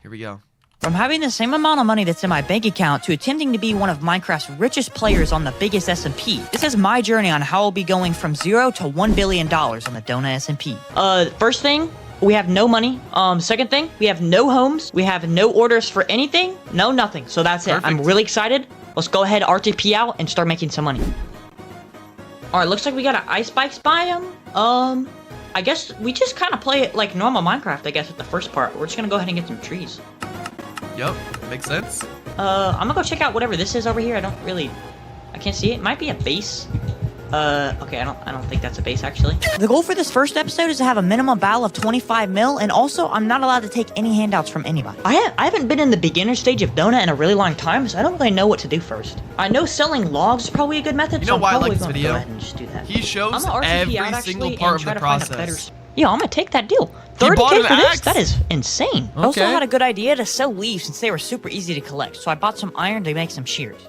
Here we go. From having the same amount of money that's in my bank account to attempting to be one of Minecraft's richest players on the biggest SMP. This is my journey on how I'll be going from 0 to $1 billion on the Donut SMP. First thing, we have no money. Second thing, we have no homes. We have no orders for anything. No, nothing. So that's it. I'm really excited. Let's go ahead, RTP out, and start making some money. Alright, looks like we got an ice bikes biome. I guess we just kind of play it like normal Minecraft, I guess, at the first part. We're just gonna go ahead and get some trees. Yep, makes sense. I'm gonna go check out whatever this is over here. I can't see it. It might be a base. Okay, I don't think that's a base, actually. The goal for this first episode is to have a minimum battle of 25 mil, and also, I'm not allowed to take any handouts from anybody. I haven't been in the beginner stage of Donut in a really long time, so I don't really know what to do first. I know selling logs is probably a good method, so I'm probably gonna go ahead and just do that. He shows every single part of the process. Yeah, I'm gonna take that deal. 30K for this? That is insane. I also had a good idea to sell leaves since they were super easy to collect, so I bought some iron to make some shears.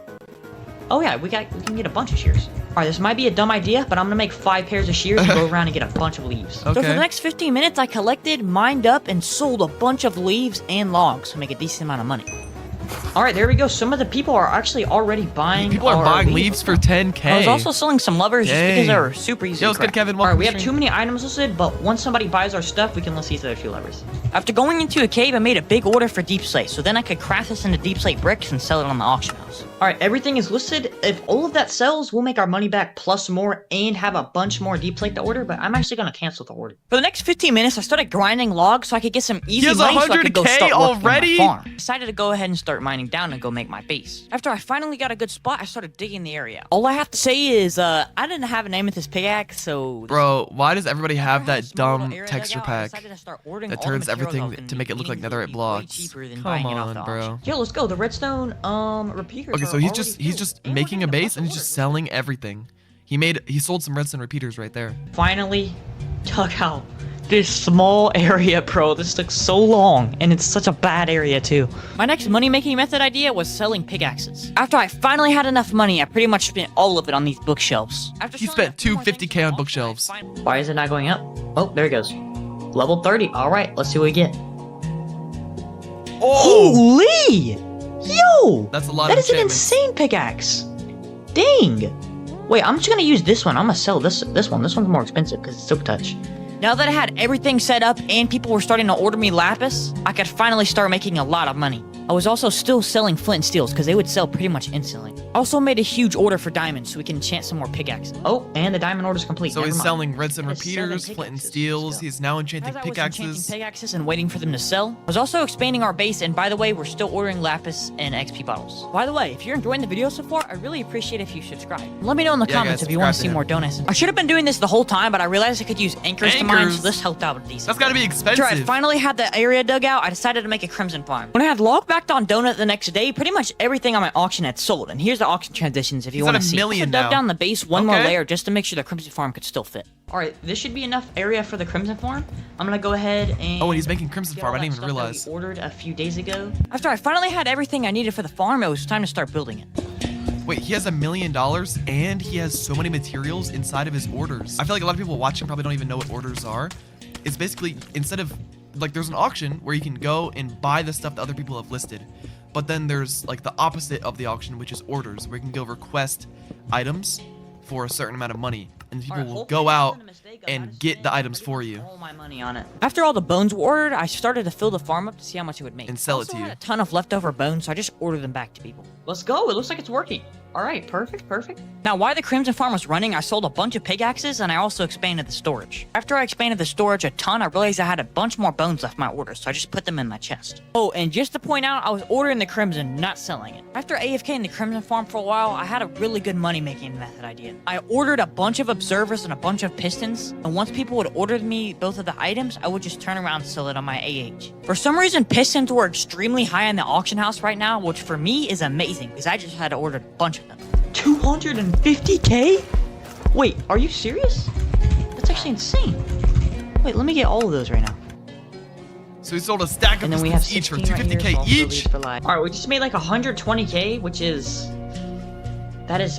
Oh yeah, we can get a bunch of shears. Alright, this might be a dumb idea, but I'm gonna make 5 pairs of shears and go around and get a bunch of leaves. So for the next 15 minutes, I collected, mined up, and sold a bunch of leaves and logs to make a decent amount of money. Alright, there we go. Some of the people are actually already buying. People are buying leaves for 10K. I was also selling some lovers just because they were super easy to craft. Good, Kevin. Alright, we have too many items listed, but once somebody buys our stuff, we can list these other 2 lovers. After going into a cave, I made a big order for deep slate, so then I could craft this into deep slate bricks and sell it on the auction house. Alright, everything is listed. If all of that sells, we'll make our money back plus more and have a bunch more deep slate to order, but I'm actually gonna cancel the order. For the next 15 minutes, I started grinding logs so I could get some easy money so I could go start working on my farm. I decided to go ahead and start mining down and go make my base. After I finally got a good spot, I started digging the area. All I have to say is, I didn't have a name with this pickaxe, so... Bro, why does everybody have that dumb texture pack that turns everything to make it look like netherite blocks? Come on, bro. Yo, let's go. The redstone, repeaters. Okay, so he's just making a base and he's just selling everything. He sold some redstone repeaters right there. Finally took out this small area, bro. This took so long, and it's such a bad area too. My next money-making method idea was selling pickaxes. After I finally had enough money, I pretty much spent all of it on these bookshelves. He spent 250K on bookshelves. Why is it not going up? Oh, there it goes. Level 30. All right, let's see what we get. Oh! Holy! Yo! That's a lot That of is an insane pickaxe. Dang. Wait, I'm just gonna use this one. I'm gonna sell this one. This one's more expensive because it's silk touch. Now that I had everything set up and people were starting to order me lapis, I could finally start making a lot of money. I was also still selling flint and steels because they would sell pretty much instantly. I also made a huge order for diamonds so we can enchant some more pickaxes. Oh, and the diamond order's complete. So he's selling redstone repeaters, flint and steels. He's now enchanting pickaxes. Enchanting pickaxes and waiting for them to sell. I was also expanding our base, and by the way, we're still ordering lapis and XP bottles. By the way, if you're enjoying the video so far, I really appreciate if you subscribe. Let me know in the comments if you want to see more donuts. I should have been doing this the whole time, but I realized I could use anchors to mine, so this helped out a decent. That's gotta be expensive. After I finally had the area dug out, I decided to make a crimson farm. When I had log backed on Donut the next day, pretty much everything on my auction had sold, and here's the auction transitions if you want to see. I dug down the base one more layer just to make sure the crimson farm could still fit. Alright, this should be enough area for the crimson farm. I'm gonna go ahead and... Oh, and he's making crimson farm. I didn't even realize. We ordered a few days ago. After I finally had everything I needed for the farm, it was time to start building it. Wait, he has $1 million and he has so many materials inside of his orders. I feel like a lot of people watching probably don't even know what orders are. It's basically, instead of, like, there's an auction where you can go and buy the stuff that other people have listed. But then there's, like, the opposite of the auction, which is orders, where you can go request items for a certain amount of money. And people will go out and get the items for you. All my money on it. After all the bones were ordered, I started to fill the farm up to see how much it would make. And sell it to you. I had a ton of leftover bones, so I just ordered them back to people. Let's go. It looks like it's working. All right, perfect. Now, while the Crimson Farm was running, I sold a bunch of pickaxes, and I also expanded the storage. After I expanded the storage a ton, I realized I had a bunch more bones left in my order, so I just put them in my chest. Oh, and just to point out, I was ordering the Crimson, not selling it. After AFK in the Crimson Farm for a while, I had a really good money-making method idea. I ordered a bunch of observers and a bunch of pistons, and once people would order me both of the items, I would just turn around and sell it on my AH. For some reason, pistons were extremely high in the auction house right now, which for me is amazing, because I just had to order a bunch of them. 250K? Wait, are you serious? That's actually insane. Wait, let me get all of those right now. So we sold a stack of pistons each for 250K each? Alright, we just made like 120K, which is... That is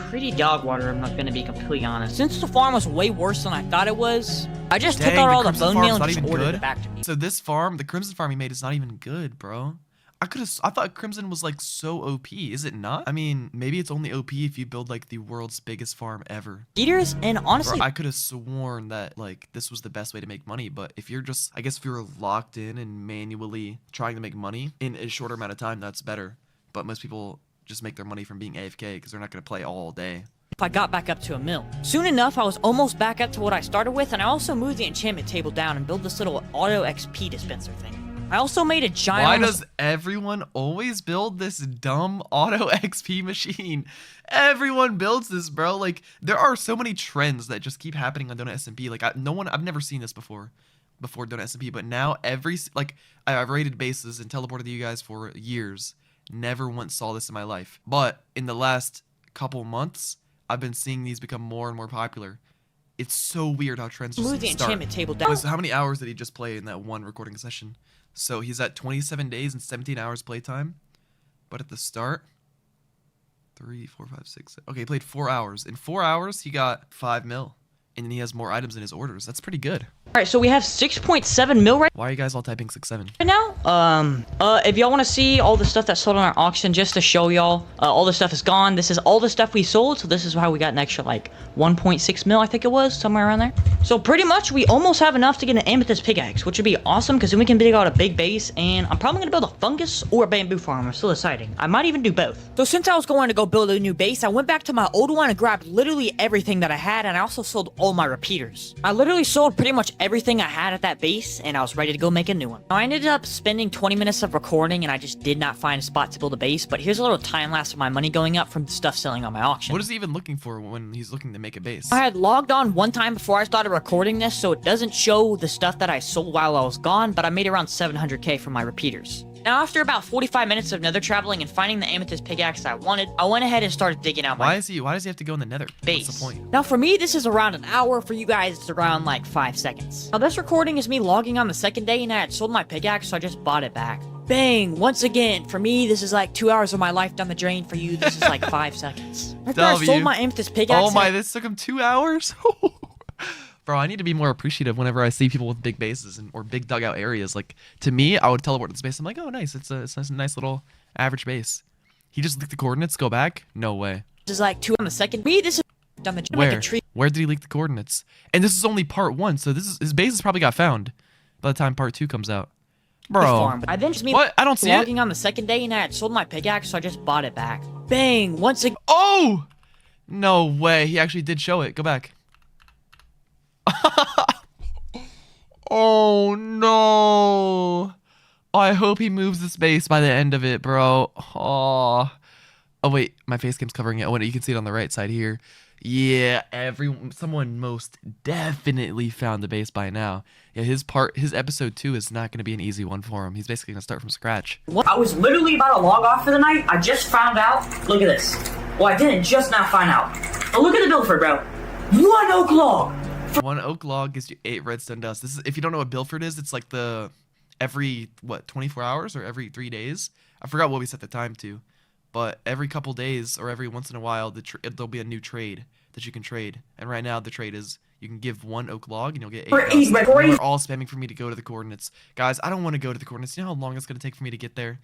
pretty dog water, I'm not gonna be completely honest. Since the farm was way worse than I thought it was, I just took out all the bone meal and just ordered it back to me. So this farm, the Crimson farm he made is not even good, bro. I thought Crimson was like so OP. Is it not? I mean, maybe it's only OP if you build like the world's biggest farm ever. Eaters, and honestly, bro, I could have sworn that like this was the best way to make money. But if you're just, I guess if you're locked in and manually trying to make money in a shorter amount of time, that's better. But most people just make their money from being AFK because they're not going to play all day. If I got back up to a mill. Soon enough, I was almost back up to what I started with, and I also moved the enchantment table down and built this little auto XP dispenser thing. I also made a giant... Why does everyone always build this dumb auto XP machine? Everyone builds this, bro. Like, there are so many trends that just keep happening on Donut SMP. Like, I've never seen this before Donut SMP, but now I've raided bases and teleported to you guys for years. Never once saw this in my life. But in the last couple months, I've been seeing these become more and more popular. It's so weird how trends just move the enchantment table down. How many hours did he just play in that one recording session? So he's at 27 days and 17 hours playtime. But at the start, 3, 4, 5, 6, 7. Okay, he played 4 hours. In 4 hours, he got 5 mil. And then he has more items in his orders. That's pretty good. All right, so we have 6.7 mil right Why are you guys all typing 6-7? now. If y'all want to see all the stuff that's sold on our auction, just to show y'all, all the stuff is gone. This is all the stuff we sold, so this is how we got an extra like 1.6 mil, I think it was, somewhere around there. So pretty much we almost have enough to get an amethyst pickaxe, which would be awesome because then we can dig out a big base, and I'm probably gonna build a fungus or a bamboo farm. I'm still deciding. I might even do both. So since I was going to go build a new base, I went back to my old one and grabbed literally everything that I had, and I also sold all my repeaters. I literally sold pretty much everything I had at that base, and I was ready to go make a new one. Now, I ended up spending 20 minutes of recording, and I just did not find a spot to build a base, but here's a little time lapse of my money going up from stuff selling on my auction. What is he even looking for when he's looking to make a base? I had logged on one time before I started recording this, so it doesn't show the stuff that I sold while I was gone, but I made around 700k from my repeaters. Now, after about 45 minutes of nether traveling and finding the amethyst pickaxe I wanted, I went ahead and started digging out my Why does he have to go in the nether? base. What's the point? Now, for me, this is around an hour. For you guys, it's around like 5 seconds. Now, this recording is me logging on the second day, and I had sold my pickaxe, so I just bought it back. Bang! Once again, for me, this is like 2 hours of my life down the drain. For you, this is like 5 seconds. After I sold my amethyst pickaxe... Oh my, this took him 2 hours? Bro, I need to be more appreciative whenever I see people with big bases or big dugout areas. Like, to me, I would teleport to this base. I'm like, oh, nice. It's a nice little average base. He just leaked the coordinates. Go back? No way. This is like 2 on the second. Me, this is down the drain. Where? Like a tree. Where did he leak the coordinates? And this is only part 1, so his base has probably got found by the time part 2 comes out. Bro. I then just me what? I don't see logging it. on the second day, and I had sold my pickaxe, so I just bought it back. Bang! Once again. Oh! No way. He actually did show it. Go back. Oh no! I hope he moves this base by the end of it, bro. Oh wait, my face cam's covering it. Oh wait, you can see it on the right side here. Yeah, someone most definitely found the base by now. Yeah, his episode 2 is not going to be an easy one for him. He's basically going to start from scratch. I was literally about to log off for the night. I just found out. Look at this. Well, I didn't just now find out. But look at the Bilford, bro. 1 oak log. 1 oak log gives you 8 redstone dust. This is, if you don't know what Bilford is, it's like every 24 hours or every 3 days. I forgot what we set the time to, but every couple days or every once in a while, there'll be a new trade that you can trade. And right now, the trade is you can give 1 oak log and you'll get 8 dust. We're all spamming for me to go to the coordinates, guys. I don't want to go to the coordinates. You know how long it's gonna take for me to get there?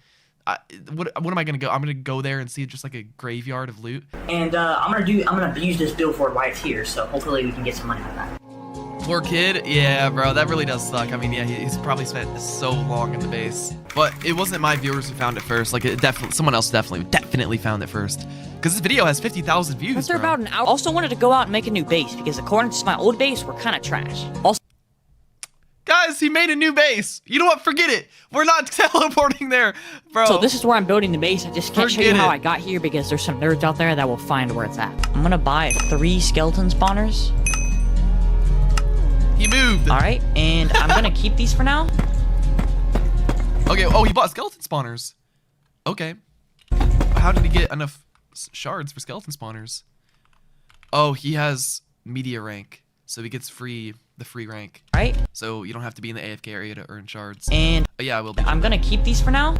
What am I gonna go? I'm gonna go there and see just like a graveyard of loot. And I'm gonna use this Bilford while it's here, so hopefully we can get some money out of that. Poor kid. Yeah, bro, that really does suck. I mean, yeah, he's probably spent so long in the base, but it wasn't my viewers who found it first. Like, someone else definitely found it first. Because this video has 50,000 views. After about an hour, also wanted to go out and make a new base because the coordinates to my old base were kind of trash. Also, guys, he made a new base. You know what? Forget it. We're not teleporting there, bro. So this is where I'm building the base. I just can't show you how I got here because there's some nerds out there that will find where it's at. I'm gonna buy 3 skeleton spawners. He moved. All right, and I'm gonna keep these for now. Okay. Oh, he bought skeleton spawners. Okay. How did he get enough shards for skeleton spawners? Oh, he has media rank, so he gets the free rank. Right. So you don't have to be in the AFK area to earn shards. And yeah, I will be. I'm gonna keep these for now.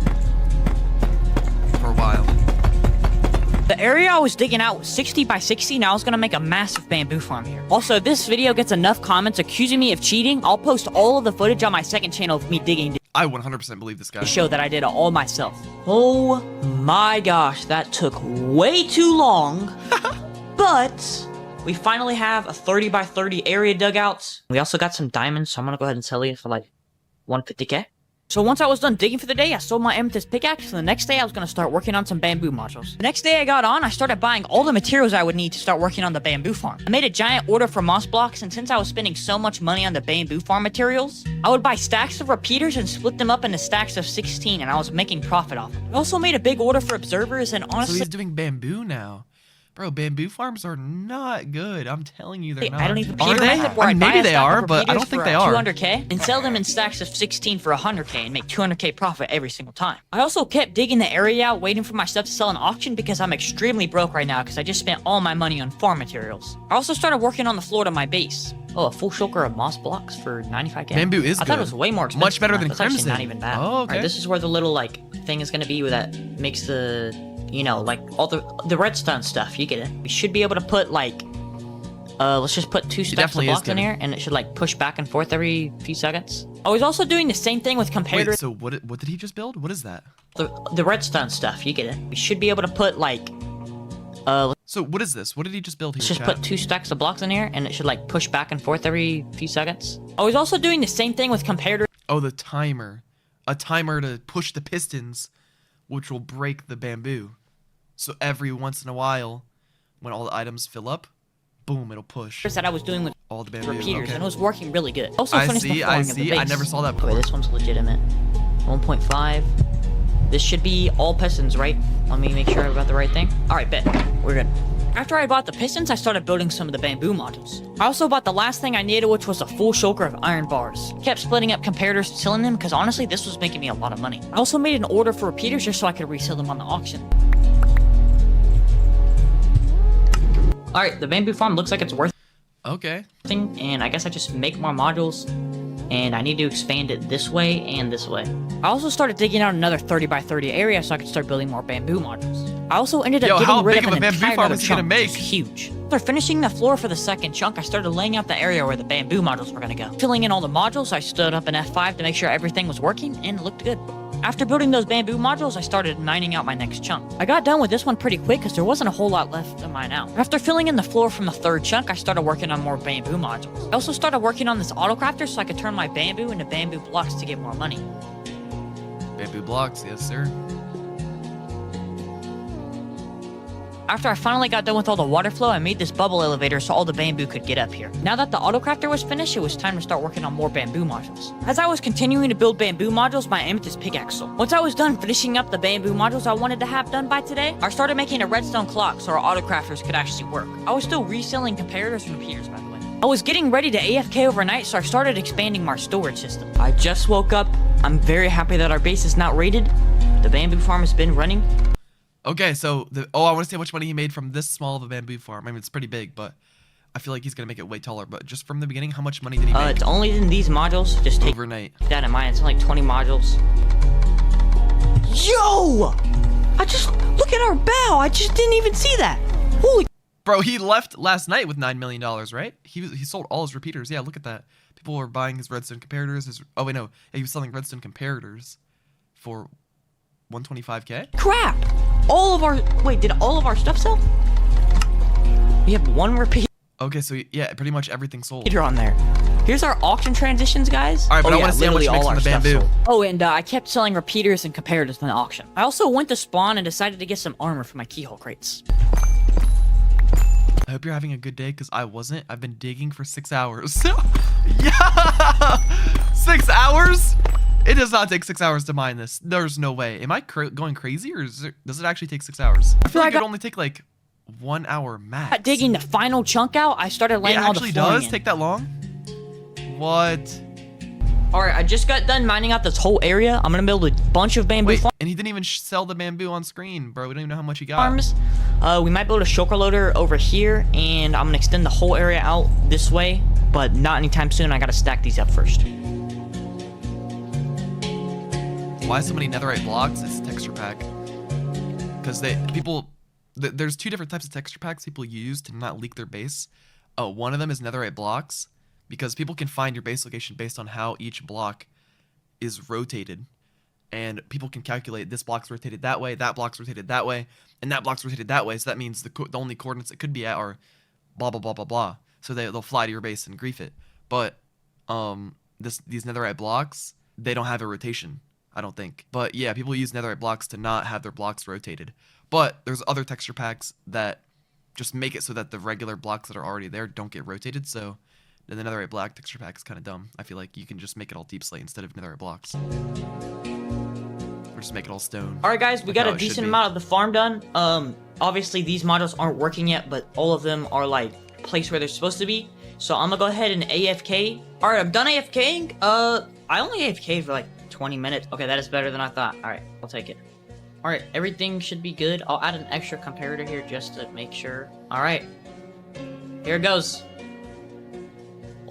For a while. The area I was digging out was 60 by 60, and I was gonna make a massive bamboo farm here. Also, if this video gets enough comments accusing me of cheating, I'll post all of the footage on my second channel of me digging I 100% believe this guy. to show that I did it all myself. Oh my gosh, that took way too long. But we finally have a 30 by 30 area dugout. We also got some diamonds, so I'm gonna go ahead and sell these for like 150k. So once I was done digging for the day, I sold my amethyst pickaxe, and the next day I was going to start working on some bamboo modules. The next day I got on, I started buying all the materials I would need to start working on the bamboo farm. I made a giant order for moss blocks, and since I was spending so much money on the bamboo farm materials, I would buy stacks of repeaters and split them up into stacks of 16, and I was making profit off it. I also made a big order for observers, and So honestly, he's doing bamboo now. Bro, bamboo farms are not good. I'm telling you, they're not. I don't even Are they? where I'd buy Maybe a they stack are, of but I repeaters don't think for, they are. 200k and sell them in stacks of 16 for 100k and make 200k profit every single time. I also kept digging the area out, waiting for my stuff to sell in auction because I'm extremely broke right now because I just spent all my money on farm materials. I also started working on the floor to my base. Oh, a full shulker of moss blocks for 95k. Bamboo is I thought it good. was way more expensive. Much better than That's actually crimson. not even bad. Oh, okay. Alright, this is where the little like thing is gonna be that makes the, you know, like all the redstone stuff. You get it. We should be able to put like, let's just put 2 stacks of definitely is blocks in good. here, and it should like push back and forth every few seconds. I was also doing the same thing with comparator. Wait, so what did he just build? What is that? The redstone stuff. You get it. We should be able to put like, So what is this? What did he just build here, let's just chat? put 2 stacks of blocks in here, and it should like push back and forth every few seconds. I was also doing the same thing with comparator. Oh, the timer. A timer to push the pistons, which will break the bamboo. So every once in a while, when all the items fill up, boom, it'll push That I was doing with all the bamboo. repeaters, Okay. and it was working really good. Also I finished the see, flooring I of the see. base. I never saw that Okay, before. this one's legitimate. 1.5. This should be all pistons, right? Let me make sure I got the right thing. All right, bet. We're good. After I bought the pistons, I started building some of the bamboo modules. I also bought the last thing I needed, which was a full shulker of iron bars. Kept splitting up comparators and selling them because honestly, this was making me a lot of money. I also made an order for repeaters just so I could resell them on the auction. All right, the bamboo farm looks like it's worth Okay. thing, and I guess I just make more modules, and I need to expand it this way and this way. I also started digging out another 30 by 30 area so I could start building more bamboo modules. I also ended up Yo, how getting rid big of of an a bamboo entire farm other is he gonna chunk, which make? is huge. After finishing the floor for the second chunk, I started laying out the area where the bamboo modules were gonna go. Filling in all the modules, I stood up in F5 to make sure everything was working, and it looked good. After building those bamboo modules, I started mining out my next chunk. I got done with this one pretty quick because there wasn't a whole lot left to mine out. After filling in the floor from the third chunk, I started working on more bamboo modules. I also started working on this auto crafter so I could turn my bamboo into bamboo blocks to get more money. Bamboo blocks, yes sir. After I finally got done with all the water flow, I made this bubble elevator so all the bamboo could get up here. Now that the auto crafter was finished, it was time to start working on more bamboo modules. As I was continuing to build bamboo modules, my amethyst pickaxe sold. Once I was done finishing up the bamboo modules I wanted to have done by today, I started making a redstone clock so our auto crafters could actually work. I was still reselling comparators and repeaters, by the way. I was getting ready to AFK overnight, so I started expanding my storage system. I just woke up. I'm very happy that our base is not raided. The bamboo farm has been running. Okay, so I want to see how much money he made from this small of a bamboo farm. I mean, it's pretty big, but I feel like he's gonna make it way taller. But just from the beginning, how much money did he make It's only in these modules. Just take overnight? that in mind. It's only 20 modules. Yo! I just look at our bow. I just didn't even see that. Holy! Bro, he left last night with $9 million, right? He sold all his repeaters. Yeah, look at that. People were buying his redstone comparators. Oh wait, no, he was selling redstone comparators for 125k. Crap! Did all of our stuff sell? We have one repeater Okay, so yeah, pretty much everything sold. on there. Here's our auction transitions, guys. All right, but I wanna see how much literally he makes all from the our stuff bamboo. sold. Oh, and I kept selling repeaters and comparators in the auction. I also went to spawn and decided to get some armor for my keyhole crates. I hope you're having a good day, because I wasn't. I've been digging for 6 hours. Yeah! 6 hours? It does not take 6 hours to mine this. There's no way. Am I going crazy, or does it actually take 6 hours? I feel like it only take like 1 hour max. Digging the final chunk out, I started laying It all the actually flooring does in. take that long? What? Alright, I just got done mining out this whole area. I'm gonna build a bunch of bamboo Wait, and he didn't even sell the bamboo on screen, bro. We don't even know how much he got. farms. We might build a shulker loader over here, and I'm gonna extend the whole area out this way, but not anytime soon. I gotta stack these up first. Why so many netherite blocks? It's a texture pack. Because people there's two different types of texture packs people use to not leak their base. One of them is netherite blocks, because people can find your base location based on how each block is rotated. And people can calculate this block's rotated that way, that block's rotated that way, and that block's rotated that way. So that means the only coordinates it could be at are blah, blah, blah, blah, blah. So they'll fly to your base and grief it. But these netherite blocks, they don't have a rotation, I don't think. But yeah, people use netherite blocks to not have their blocks rotated. But there's other texture packs that just make it so that the regular blocks that are already there don't get rotated. So the netherite block texture pack is kind of dumb. I feel like you can just make it all deep slate instead of netherite blocks. Or just make it all stone. Alright guys, we got a decent amount of the farm done. Obviously these modules aren't working yet, but all of them are like placed where they're supposed to be. So I'm gonna go ahead and AFK. Alright, I'm done AFKing. I only AFK'd for like 20 minutes. Okay, that is better than I thought. Alright, I'll take it. Alright, everything should be good. I'll add an extra comparator here just to make sure. Alright. Here it goes.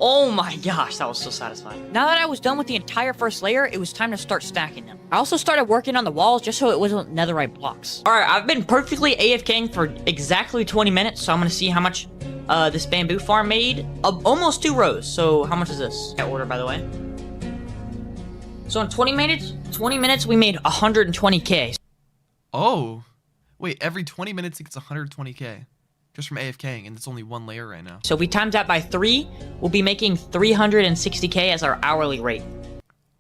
Oh my gosh, that was so satisfying. Now that I was done with the entire first layer, it was time to start stacking them. I also started working on the walls just so it wasn't netherite blocks. Alright, I've been perfectly AFKing for exactly 20 minutes, so I'm gonna see how much this bamboo farm made. Almost 2 rows, so how much is this? That order, by the way. So in 20 minutes we made 120k. Oh, wait, every 20 minutes it gets 120k. Just from AFKing, and it's only 1 layer right now. So if we times that by 3, we'll be making 360k as our hourly rate.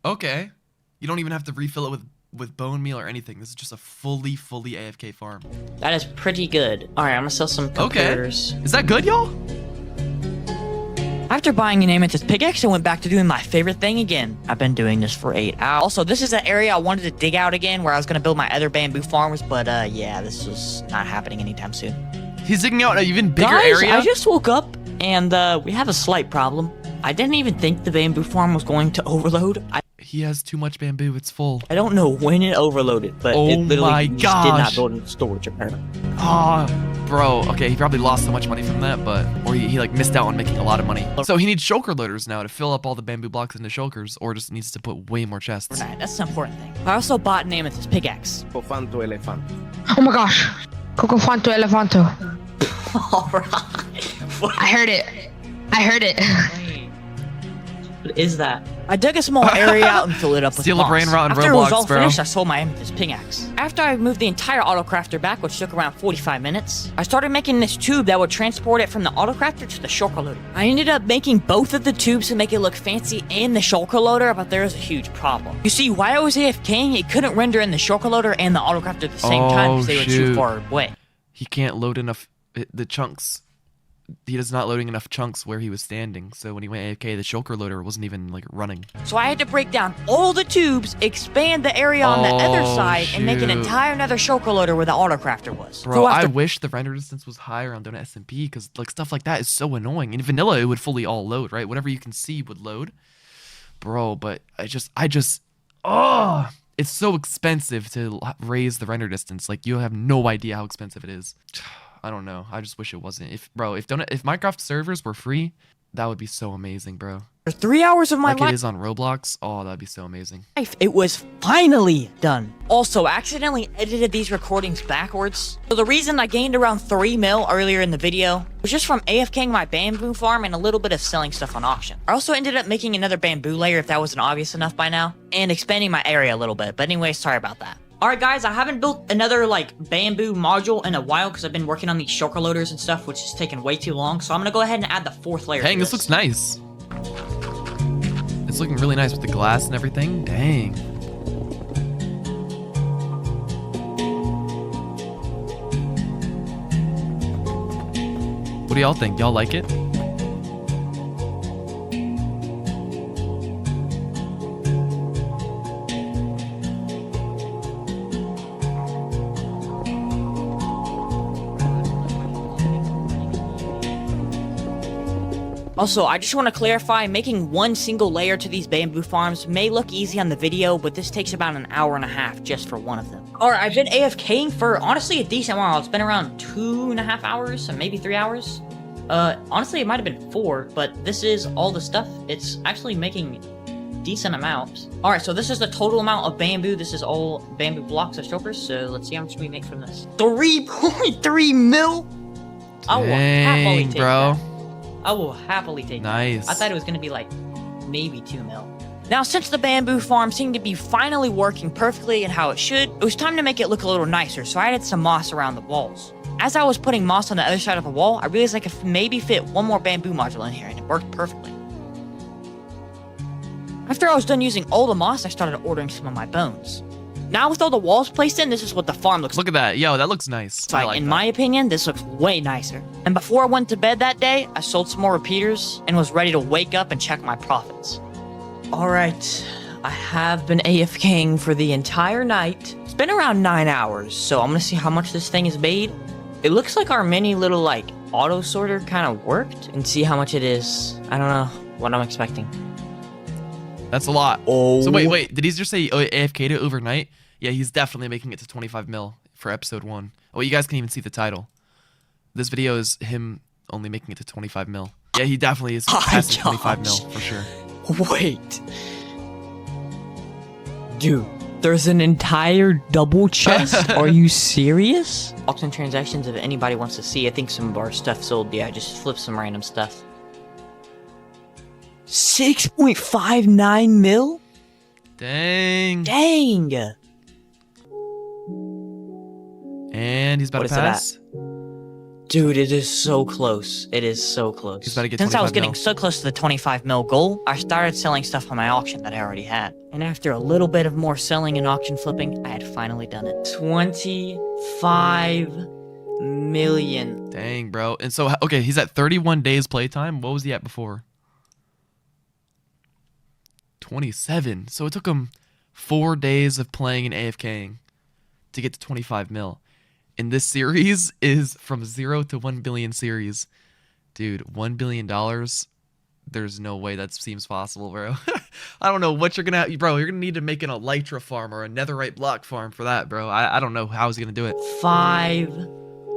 Okay. You don't even have to refill it with bone meal or anything. This is just a fully AFK farm. That is pretty good. Alright, I'm gonna sell some comparators. Okay. Is that good, y'all? After buying an amethyst pickaxe, I went back to doing my favorite thing again. I've been doing this for 8 hours. Also, this is an area I wanted to dig out again where I was gonna build my other bamboo farms, but yeah, this is not happening anytime soon. He's digging out an even bigger Guys, area? I just woke up and we have a slight problem. I didn't even think the bamboo farm was going to overload. He has too much bamboo, it's full. I don't know when it overloaded, but it literally just did not build in storage apparently. Ah, bro. Okay, he probably lost so much money from that, but or he like missed out on making a lot of money. So he needs shulker loaders now to fill up all the bamboo blocks into shulkers, or just needs to put way more chests. Right, that's an important thing. I also bought an amethyst pickaxe. Elefanto, elefante. Oh my gosh. Cocofanto elefanto. Alright. I heard it. I heard it. What is that? I dug a small area out and filled it up with Steal a brain rot in After it was Roblox, all bro. finished, I sold my amethyst pickaxe. After I moved the entire autocrafter back, which took around 45 minutes, I started making this tube that would transport it from the autocrafter to the shulker loader. I ended up making both of the tubes to make it look fancy and the shulker loader, but there was a huge problem. You see, while I was AFKing, it couldn't render in the shulker loader and the autocrafter at the same time because they were too far away. He can't load enough the chunks. He was not loading enough chunks where he was standing, so when he went AFK, the shulker loader wasn't even like running. So I had to break down all the tubes, expand the area on the other side, and make an entire another shulker loader where the autocrafter was. Bro, I wish the render distance was higher on Donut SMP, because like stuff like that is so annoying. In vanilla, it would fully all load, right? Whatever you can see would load. Bro, but oh, it's so expensive to raise the render distance. Like, you have no idea how expensive it is. I don't know. I just wish it wasn't. If Minecraft servers were free, that would be so amazing, bro. For 3 hours of my life, like it is on Roblox. Oh, that'd be so amazing. It was finally done. Also, I accidentally edited these recordings backwards. So the reason I gained around 3 mil earlier in the video was just from AFKing my bamboo farm and a little bit of selling stuff on auction. I also ended up making another bamboo layer if that wasn't obvious enough by now, and expanding my area a little bit. But anyway, sorry about that. Alright guys, I haven't built another like bamboo module in a while because I've been working on these shulker loaders and stuff, which has taken way too long. So I'm gonna go ahead and add the 4th layer. Dang, this looks nice. It's looking really nice with the glass and everything. Dang. What do y'all think? Y'all like it? Also, I just want to clarify, making one single layer to these bamboo farms may look easy on the video, but this takes about an hour and a half just for one of them. Alright, I've been AFKing for, honestly, a decent while. It's been around 2.5 hours, or maybe 3 hours. Honestly, it might have been 4, but this is all the stuff. It's actually making decent amount. All right, so this is the total amount of bamboo. This is all bamboo blocks of shulkers. So let's see how much we make from this. 3.3 mil. I will happily take bro. that. I will happily take Nice. that. I thought it was gonna be like maybe 2 mil. Now, since the bamboo farm seemed to be finally working perfectly and how it should, it was time to make it look a little nicer, so I added some moss around the walls. As I was putting moss on the other side of the wall, I realized I could maybe fit one more bamboo module in here, and it worked perfectly. After I was done using all the moss, I started ordering some of my bones. Now, with all the walls placed in, this is what the farm looks like. Look at that. Yo, that looks nice. I like in that. my opinion, this looks way nicer. And before I went to bed that day, I sold some more repeaters and was ready to wake up and check my profits. All right. I have been AFKing for the entire night. It's been around 9 hours, so I'm gonna see how much this thing is made. It looks like our mini little, like, auto sorter kind of worked, and see how much it is. I don't know what I'm expecting. That's a lot. Oh. So wait. Did he just say AFK to overnight? Yeah, he's definitely making it to 25 mil for episode 1. Oh, you guys can even see the title. This video is him only making it to 25 mil. Yeah, he definitely is passing 25 mil for sure. Wait. Dude, there's an entire double chest? Are you serious? Auction transactions, if anybody wants to see. I think some of our stuff sold. Yeah, just flip some random stuff. 6.59 mil? Dang. Dang! And he's about What to is it pass. Dude, it is so close. It is so close. He's about to get Since I was 25 getting mil. so close to the 25 mil goal, I started selling stuff on my auction that I already had. And after a little bit of more selling and auction flipping, I had finally done it. 25 million. Dang, bro. And so, okay, he's at 31 days playtime. What was he at before? 27. So it took him 4 days of playing and AFKing to get to 25 mil. And this series is from 0 to 1 billion series. Dude, $1 billion. There's no way that seems possible, bro. I don't know what you're gonna have. Bro, you're gonna need to make an elytra farm or a netherite block farm for that, bro. I don't know how he's gonna do it. 5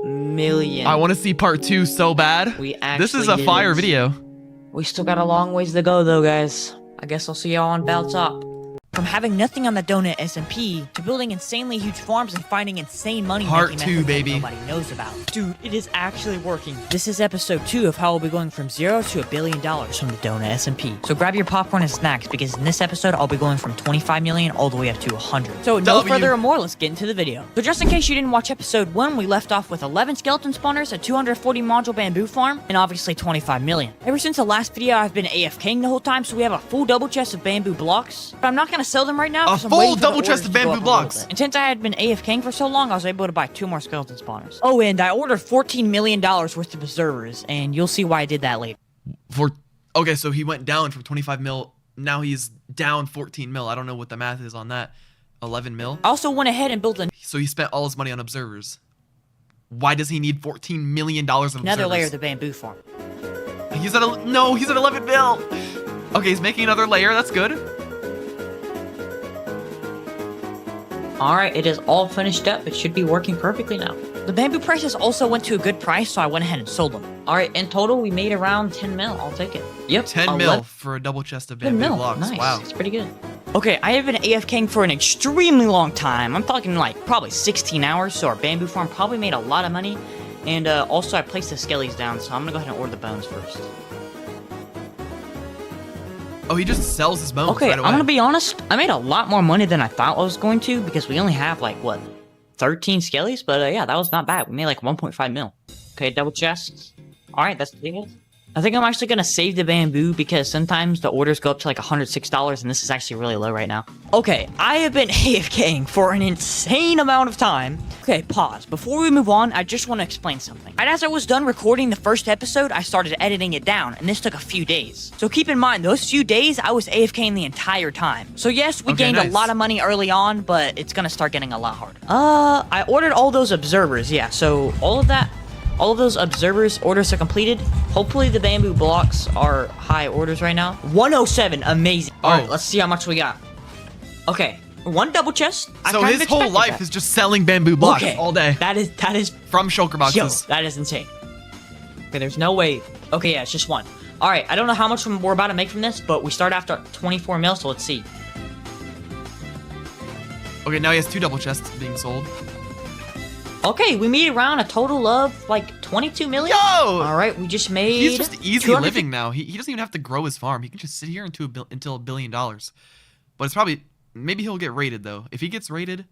million. I want to see part 2 so bad. We actually This is a did fire it. video. We still got a long ways to go, though, guys. I guess I'll see y'all on Bell Top. From having nothing on the donut SMP to building insanely huge farms and finding insane money Part making 2, methods that baby. nobody knows about. Dude, it is actually working. This is episode 2 of how I'll be going from 0 to $1 billion from the donut SMP. So grab your popcorn and snacks because in this episode I'll be going from 25 million all the way up to 100. So no further more, let's get into the video. So just in case you didn't watch episode 1, we left off with 11 skeleton spawners, a 240 module bamboo farm, and obviously 25 million. Ever since the last video I've been AFKing the whole time, so we have a full double chest of bamboo blocks. But I'm not gonna sell them right now. A full double chest of bamboo blocks. And since I had been AFKing for so long, I was able to buy 2 more skeleton spawners. Oh, and I ordered $14 million worth of observers, and you'll see why I did that later. Okay, so he went down from 25 mil. Now he's down 14 mil. I don't know what the math is on that. 11 mil. I also went ahead and built So he spent all his money on observers. Why does he need $14 million of observers? another layer of the bamboo farm. He's at 11 mil. Okay, he's making another layer. That's good. Alright, it is all finished up. It should be working perfectly now. The bamboo prices also went to a good price, so I went ahead and sold them. Alright, in total, we made around 10 mil. I'll take it. Yep. 10 mil for a double chest of 10 bamboo mil. blocks. Nice. Wow. It's pretty good. Okay, I have been AFKing for an extremely long time. I'm talking like probably 16 hours, so our bamboo farm probably made a lot of money. And also, I placed the skellies down, so I'm gonna go ahead and order the bones first. Oh, he just sells his bones Okay, right away. I'm gonna be honest. I made a lot more money than I thought I was going to because we only have like what, 13 skellies. But yeah, that was not bad. We made like 1.5 mil. Okay, double chests. All right, that's the thing. I think I'm actually gonna save the bamboo because sometimes the orders go up to like $106, and this is actually really low right now. Okay, I have been AFKing for an insane amount of time. Okay, pause. Before we move on, I just want to explain something. Right as I was done recording the first episode, I started editing it down, and this took a few days. So keep in mind, those few days, I was AFKing the entire time. So yes, we gained a lot of money early on, but it's gonna start getting a lot harder. I ordered all those observers, yeah, so all of those observers orders are completed. Hopefully the bamboo blocks are high orders right now. 107, amazing. All right, let's see how much we got. Okay, 1 double chest. So his whole life is just selling bamboo blocks all day. That is from shulker boxes. Yo, that is insane. Okay, there's no way. Okay, yeah, it's just 1. All right, I don't know how much we're about to make from this, but we start after 24 mil, so let's see. Okay, now he has 2 double chests being sold. Okay, we made around a total of like 22 million. Yo! All right, we just made. He's just easy living now. He doesn't even have to grow his farm. He can just sit here until $1 billion. But it's probably, maybe he'll get raided though. If he gets raided,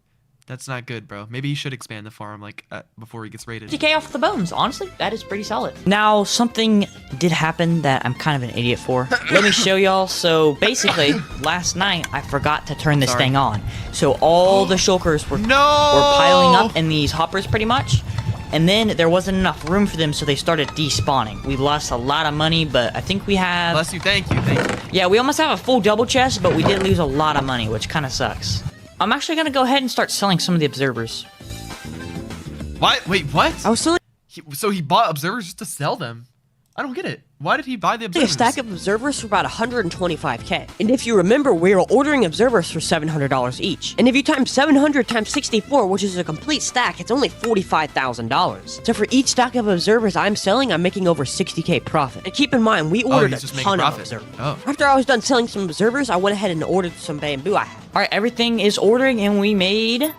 that's not good, bro. Maybe he should expand the farm like before he gets raided. 50K off the bones. Honestly, that is pretty solid. Now, something did happen that I'm kind of an idiot for. Let me show y'all. So basically, last night I forgot to turn this thing on. So all the shulkers were piling up in these hoppers pretty much. And then there wasn't enough room for them, so they started despawning. We lost a lot of money, but I think we have... Bless you, thank you. Yeah, we almost have a full double chest, but we did lose a lot of money, which kind of sucks. I'm actually gonna go ahead and start selling some of the observers. What? Wait, what? I was selling So he bought observers just to sell them? I don't get it. Why did he buy the a observers? stack of observers for about 125k. And if you remember, we were ordering observers for $700 each. And if you times 700 times 64, which is a complete stack, it's only $45,000. So for each stack of observers I'm selling, I'm making over 60k profit. And keep in mind, we ordered a ton of observers. Oh. After I was done selling some observers, I went ahead and ordered some bamboo I had. All right, everything is ordering, and we made...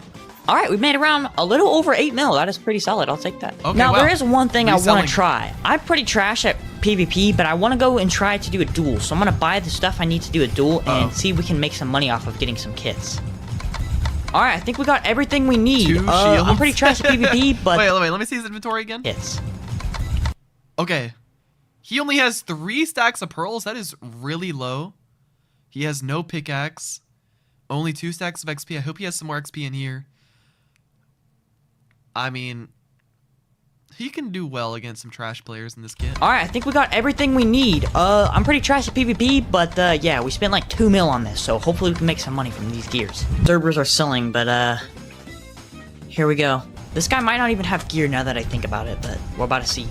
All right, we made around a little over 8 mil. That is pretty solid. I'll take that. Okay, now, well, there is one thing I want reselling. to try. I'm pretty trash at PvP, but I want to go and try to do a duel. So I'm going to buy the stuff I need to do a duel and see if we can make some money off of getting some kits. All right, I think we got everything we need. 2 shields. I'm pretty trash at PvP, but... Wait, let me see his inventory again. Hits. Okay. He only has 3 stacks of pearls. That is really low. He has no pickaxe. Only 2 stacks of XP. I hope he has some more XP in here. I mean, he can do well against some trash players in this kit. All right, I think we got everything we need. I'm pretty trash at PvP, but yeah, we spent like 2 mil on this, so hopefully we can make some money from these gears. Servers are selling, but here we go. This guy might not even have gear now that I think about it, but we're about to see.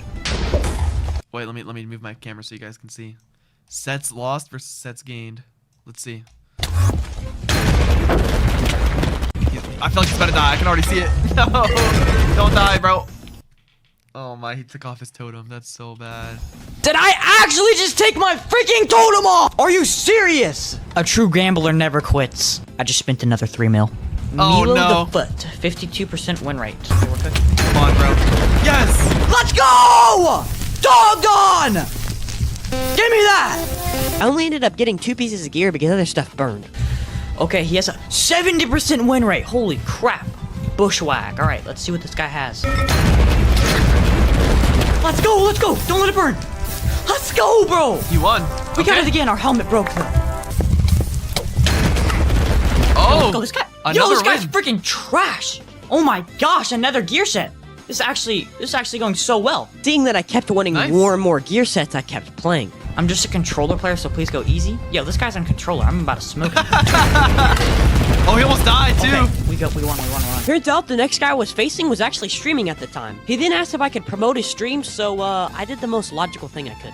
Wait, let me move my camera so you guys can see. Sets lost versus sets gained. Let's see. I feel like he's about to die. I can already see it. No, don't die, bro. Oh my, he took off his totem. That's so bad. Did I actually just take my freaking totem off? Are you serious? A true gambler never quits. I just spent another 3 mil. Oh, Milo no. the foot, 52% win rate. Come on, bro. Yes! Let's go! Doggone! Give me that! I only ended up getting 2 pieces of gear because other stuff burned. Okay, he has a 70% win rate. Holy crap. Bushwhack. All right, let's see what this guy has. Let's go, let's go. Don't let it burn. Let's go, bro. You won. We got it again. Our helmet broke, though. Oh, Let's go. This guy. Yo, another this guy's win. freaking trash. Oh my gosh, another gear set. This is actually going so well. Seeing that I kept winning Nice. more and more gear sets, I kept playing. I'm just a controller player, so please go easy. Yo, this guy's on controller. I'm about to smoke him. Oh, he almost died too. Okay, we won. Turns out the next guy I was facing was actually streaming at the time. He then asked if I could promote his stream, so I did the most logical thing I could.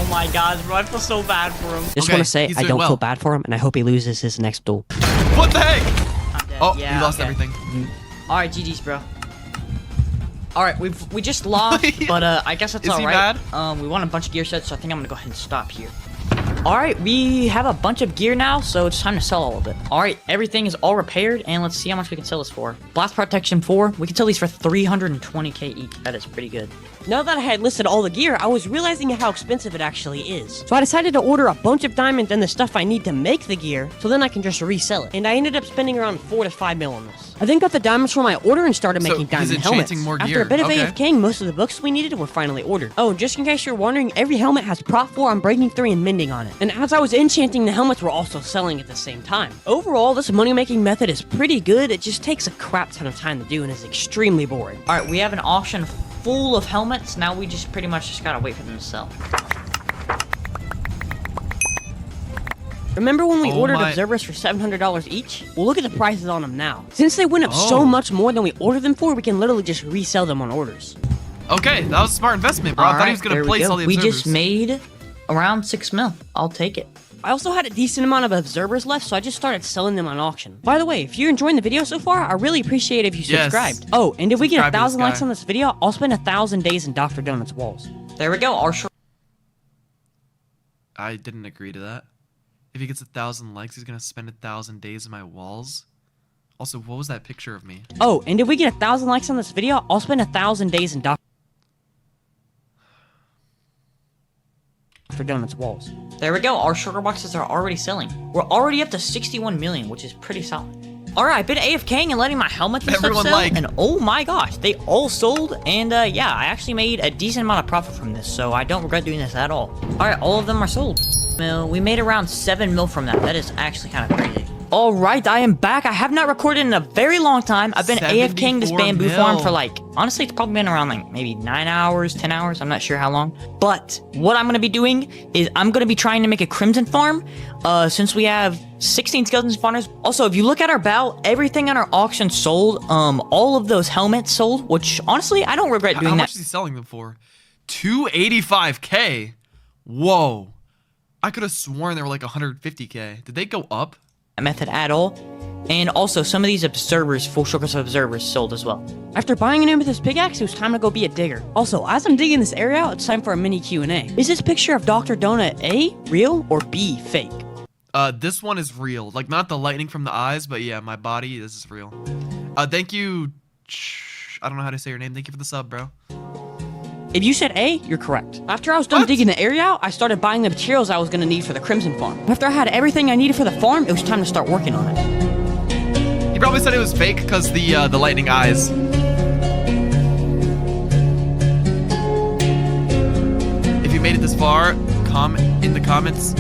Oh my gosh, bro, I feel so bad for him. Just Okay, want to say he's I doing don't well. feel bad for him, and I hope he loses his next duel. What the heck? I'm dead. Oh, Yeah, he lost okay. everything. All right, GG's, bro. All right, we just lost, but I guess that's Is all he right. bad? We won a bunch of gear sets, so I think I'm gonna go ahead and stop here. All right, we have a bunch of gear now, so it's time to sell all of it. All right, everything is all repaired, and let's see how much we can sell this for. Blast Protection 4, we can sell these for 320k each. That is pretty good. Now that I had listed all the gear, I was realizing how expensive it actually is. So I decided to order a bunch of diamonds and the stuff I need to make the gear, so then I can just resell it. And I ended up spending around 4 to 5 mil on this. I then got the diamonds for my order and started So making he's diamond enchanting helmets. more After gear. a bit of Okay. AFKing, most of the books we needed were finally ordered. Oh, just in case you're wondering, every helmet has Prot 4 on Breaking 3 and Mending on it. And as I was enchanting, the helmets were also selling at the same time. Overall, this money-making method is pretty good. It just takes a crap ton of time to do and is extremely boring. All right, we have an auction full of helmets. Now we just pretty much just gotta wait for them to sell. Remember when we Oh ordered my- observers for $700 each? Well, look at the prices on them now. Since they went up Oh. so much more than we ordered them for, we can literally just resell them on orders. Okay, that was a smart investment, bro. I thought he was gonna there we place go. all the We observers. just made around 6 mil. I'll take it. I also had a decent amount of observers left, so I just started selling them on auction. By the way, if you're enjoying the video so far, I really appreciate it if you subscribed. Oh, and if we get Subscribe to 1,000 this likes guy. on this video, I'll spend 1,000 days in Dr. Donut's walls. There we go. Our short I didn't agree to that. If he gets 1,000 likes, he's gonna spend 1,000 days in my walls. Also, what was that picture of me? Oh, and if we get 1,000 likes on this video, I'll spend 1,000 days in Dr. Donut's walls. There we go. Our sugar boxes are already selling. We're already up to 61 million, which is pretty solid. Alright, I've been AFKing and letting my helmets and Everyone stuff sell, like- and oh my gosh, they all sold, and yeah, I actually made a decent amount of profit from this, so I don't regret doing this at all. Alright, all of them are sold. We made around 7 mil from that. That is actually kind of crazy. Alright, I am back. I have not recorded in a very long time. I've been AFKing this 74 bamboo farm mil. for like, honestly, it's probably been around like maybe 9 hours, 10 hours. I'm not sure how long. But what I'm going to be doing is I'm going to be trying to make a crimson farm since we have 16 skeleton spawners. Also, if you look at our bow, everything on our auction sold. All of those helmets sold, which honestly, I don't regret doing How that. much is he selling them for? 285k. Whoa. I could have sworn they were like 150k. Did they go up? Method at all. And also, some of these observers, full showcase of observers, sold as well. After buying an amethyst pickaxe, it was time to go be a digger. Also, as I'm digging this area out, it's time for a mini Q&A. Is this picture of Dr. Donut A, real, or B, fake? This one is real. Like, not the lightning from the eyes, but yeah, my body, this is real. Thank you. I don't know how to say your name. Thank you for the sub, bro. If you said A, you're correct. After I was done What? digging the area out, I started buying the materials I was going to need for the Crimson Farm. After I had everything I needed for the farm, it was time to start working on it. He probably said it was fake because the lightning eyes. If you made it this far, comment in the comments.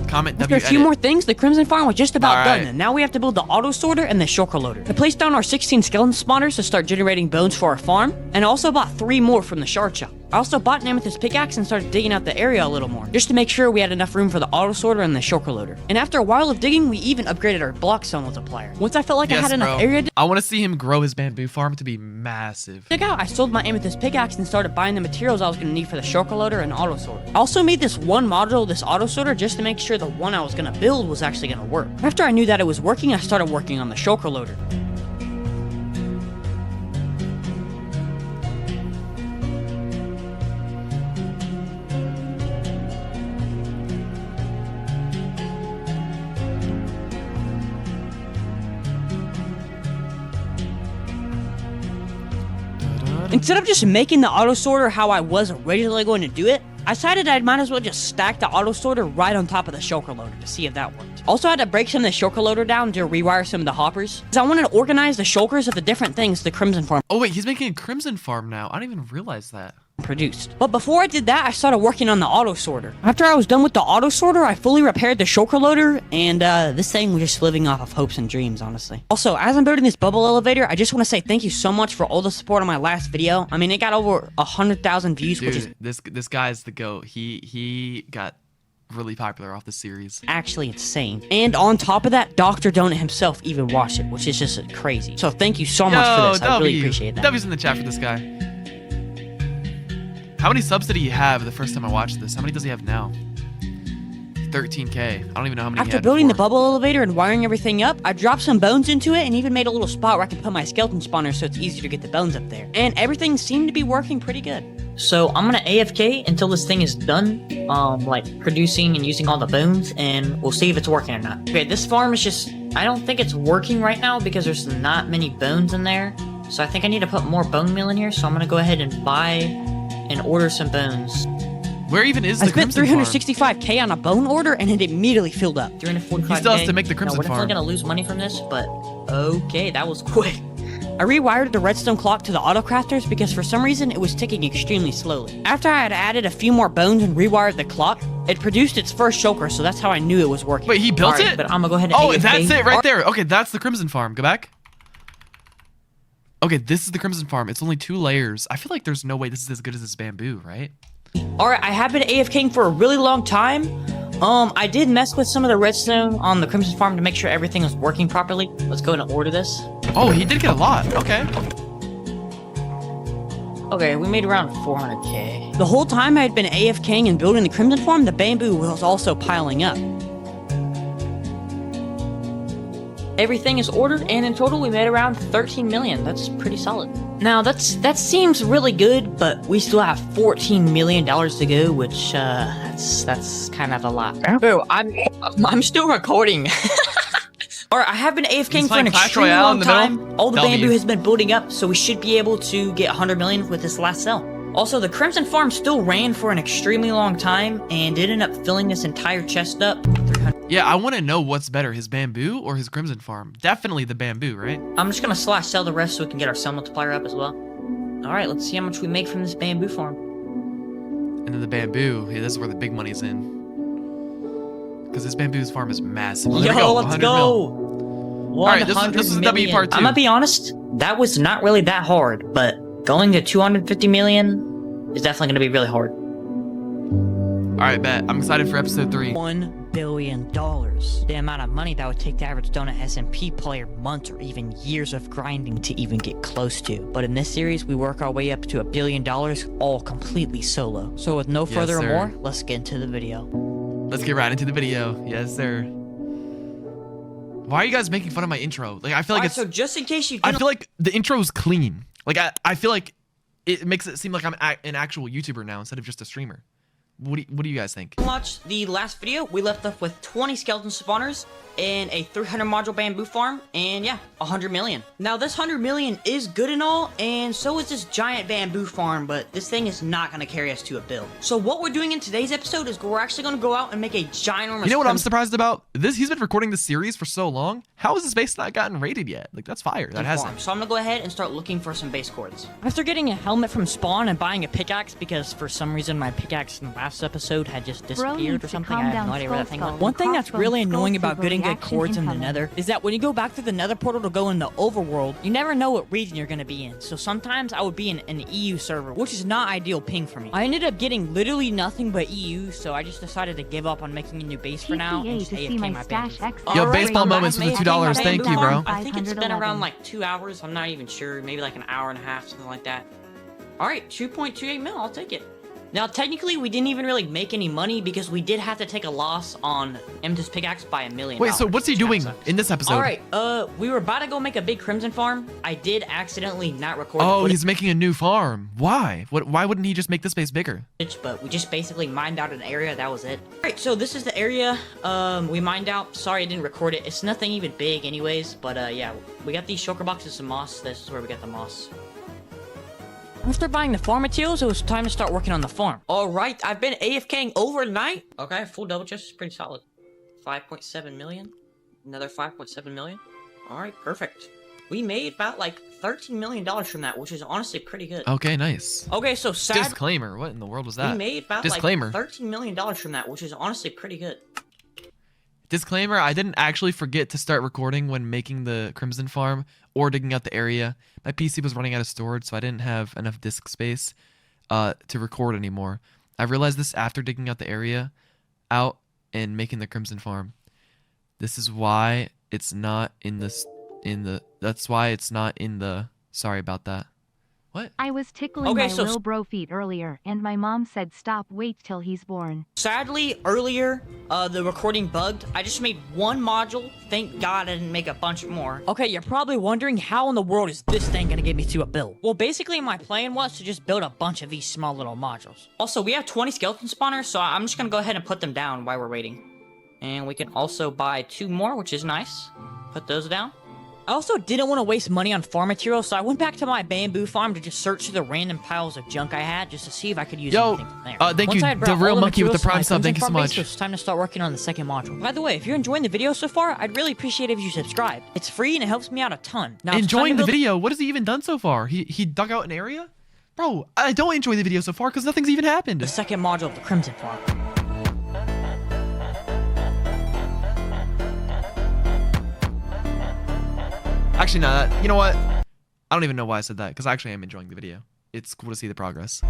Comment After a W few edit. more things, the Crimson Farm was just about Alright. done, and now we have to build the auto sorter and the shulker loader. I placed down our 16 skeleton spawners to start generating bones for our farm, and I also bought 3 more from the shard shop. I also bought an amethyst pickaxe and started digging out the area a little more, just to make sure we had enough room for the auto sorter and the shulker loader. And after a while of digging, we even upgraded our block cell multiplier. Once I felt like I Yes, had enough bro. area to I want to see him grow his bamboo farm to be massive. dig out, I sold my amethyst pickaxe and started buying the materials I was going to need for the shulker loader and auto sorter. I also made this one module, this auto sorter, just to make sure the one I was going to build was actually going to work. After I knew that it was working, I started working on the shulker loader. Instead of just making the auto sorter how I was originally going to do it, I decided I might as well just stack the auto sorter right on top of the shulker loader to see if that worked. Also, I had to break some of the shulker loader down to rewire some of the hoppers, because I wanted to organize the shulkers of the different things the Crimson Farm Oh wait, he's making a crimson farm now. I didn't even realize that. produced. But before I did that, I started working on the auto sorter. After I was done with the auto sorter, I fully repaired the shulker loader, and this thing was just living off of hopes and dreams, honestly. Also, as I'm building this bubble elevator, I just want to say thank you so much for all the support on my last video. I mean, it got over 100,000 views, which is Dude, this guy's the GOAT. He got really popular off the series. actually insane. And on top of that, Dr. Donut himself even watched it, which is just crazy. So thank you so much for this. I really appreciate that. W's in the chat for this guy. How many subs did he have the first time I watched this? How many does he have now? 13k. I don't even know how many he After had building the before. bubble elevator and wiring everything up, I dropped some bones into it and even made a little spot where I could put my skeleton spawner so it's easier to get the bones up there. And everything seemed to be working pretty good. So I'm gonna AFK until this thing is done, like producing and using all the bones, and we'll see if it's working or not. Okay, this farm is just, I don't think it's working right now because there's not many bones in there. So I think I need to put more bone meal in here, so I'm gonna go ahead and buy and order some bones. Where even is I the spent crimson farm? 365k on a bone order and it immediately filled up. 345k. He still has to make the No, crimson we're definitely farm. gonna lose money from this, but okay, that was quick. I rewired the redstone clock to the auto crafters because for some reason it was ticking extremely slowly. After I had added a few more bones and rewired the clock, it produced its first shulker, so that's how I knew it was working. Wait, he built Alright, it? but I'm gonna go ahead and Oh, AFK. that's it right there. Okay, that's the crimson farm. Go back. Okay, this is the crimson farm. It's only 2 layers. I feel like there's no way this is as good as this bamboo, right? Alright, I have been AFKing for a really long time. I did mess with some of the redstone on the Crimson Farm to make sure everything was working properly. Let's go ahead and order this. Oh, he did get a lot. Okay. Okay, we made around 400k. The whole time I had been AFKing and building the Crimson Farm, the bamboo was also piling up. everything is ordered, and in total we made around 13 million. That's pretty solid. Now that seems really good, but we still have 14 million dollars to go, which that's kind of a lot. Bro, I'm still recording. Alright, I have been AFKing for an extremely long time. All the bamboo has been building up, so we should be able to get 100 million with this last sell. Also, the Crimson Farm still ran for an extremely long time and did end up filling this entire chest up. Yeah, I want to know what's better, his bamboo or his Crimson Farm. Definitely the bamboo, right? I'm just gonna slash sell the rest so we can get our sell multiplier up as well. Alright, let's see how much we make from this bamboo farm. And then the bamboo, yeah, this is where the big money's in. Because this bamboo's farm is massive. There we go, let's go! Alright, this is W part 2. I'm gonna be honest, that was not really that hard, but going to 250 million is definitely gonna be really hard. Alright, bet. I'm excited for episode 3. $1 billion. The amount of money that would take the average donut SMP player months or even years of grinding to even get close to. But in this series, we work our way up to $1 billion, all completely solo. So with no further more, let's get into the video. Let's get right into the video. Yes, sir. Why are you guys making fun of my intro? Like, I feel like so just in case you I feel like the intro is clean. Like, I feel like it makes it seem like I'm an actual YouTuber now instead of just a streamer. What do you guys think? Watch the last video. We left off with 20 skeleton spawners and a 300 module bamboo farm, and yeah, 100 million. Now this 100 million is good and all, and so is this giant bamboo farm, but this thing is not going to carry us to a bill. So what we're doing in today's episode is we're actually going to go out and make a ginormous— You know what I'm surprised about? He's been recording this series for so long. How has his base not gotten rated yet? Like, that's fire. That hasn't. So I'm going to go ahead and start looking for some base cords. After getting a helmet from spawn and buying a pickaxe, because for some reason my pickaxe in the last episode had just disappeared or something. I have no idea where that thing went. One thing that's really annoying about getting good cords in the nether is that when you go back to the nether portal to go in the overworld, you never know what region you're going to be in. So sometimes I would be in an EU server, which is not ideal ping for me. I ended up getting literally nothing but EU, so I just decided to give up on making a new base for now and just AFK my base. Yo, baseball moments for the $2. Thank you, bro. I think it's been around like 2 hours. I'm not even sure. Maybe like an hour and a half, something like that. Alright, 2.28 mil. I'll take it. Now, technically, we didn't even really make any money because we did have to take a loss on M's pickaxe by $1 million. Wait, so what's he doing in this episode? All right, we were about to go make a big crimson farm. I did accidentally not record. Oh, he's making a new farm. Why? Why wouldn't he just make this base bigger? But we just basically mined out an area. That was it. All right, so this is the area we mined out. Sorry, I didn't record it. It's nothing even big anyways, but yeah, we got these shulker boxes of moss. This is where we got the moss. After buying the farm materials, it was time to start working on the farm. Alright, I've been AFKing overnight. Okay, full double chest is pretty solid. 5.7 million. Another 5.7 million. Alright, perfect. We made about like $13 million from that, which is honestly pretty good. Okay, nice. Okay, so Disclaimer, what in the world was that? We made about like $13 million from that, which is honestly pretty good. Disclaimer, I didn't actually forget to start recording when making the Crimson Farm or digging out the area. My PC was running out of storage, so I didn't have enough disk space to record anymore. I realized this after digging out the area out and making the Crimson Farm. This is why it's not in that's why it's not in the, sorry about that. What? I was tickling my little bro feet earlier, and my mom said stop, wait till he's born. Sadly, earlier, the recording bugged. I just made one module. Thank God I didn't make a bunch more. Okay, you're probably wondering how in the world is this thing gonna get me to a build? Well, basically my plan was to just build a bunch of these small little modules. Also, we have 20 skeleton spawners, so I'm just gonna go ahead and put them down while we're waiting. And we can also buy 2 more, which is nice. Put those down. I also didn't want to waste money on farm materials, so I went back to my bamboo farm to just search through the random piles of junk I had just to see if I could use anything from there. Thank you, the real monkey with the prime sub. Thank you so much. It's time to start working on the second module. By the way, if you're enjoying the video so far, I'd really appreciate it if you subscribe. It's free and it helps me out a ton. Now, enjoying the video? What has he even done so far? He dug out an area? Bro, I don't enjoy the video so far because nothing's even happened. The second module of the Crimson Farm. Actually, no, you know what? I don't even know why I said that, because I actually am enjoying the video. It's cool to see the progress.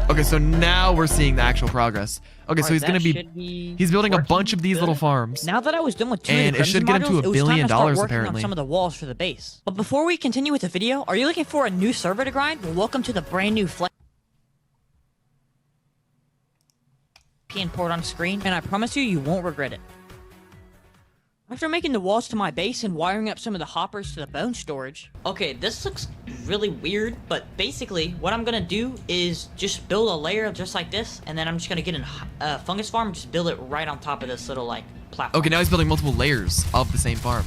Okay, so now we're seeing the actual progress. Okay, so he's gonna he's building a bunch of these little farms. Now that I was done with 2 and it should get him to $1 billion apparently. On some of the walls for the base. But before we continue with the video, are you looking for a new server to grind? Well, welcome to the brand new and pour it on screen, and I promise you, you won't regret it. After making the walls to my base and wiring up some of the hoppers to the bone storage. Okay, this looks really weird, but basically what I'm gonna do is just build a layer just like this, and then I'm just gonna get a fungus farm and just build it right on top of this little like platform. Okay, now he's building multiple layers of the same farm.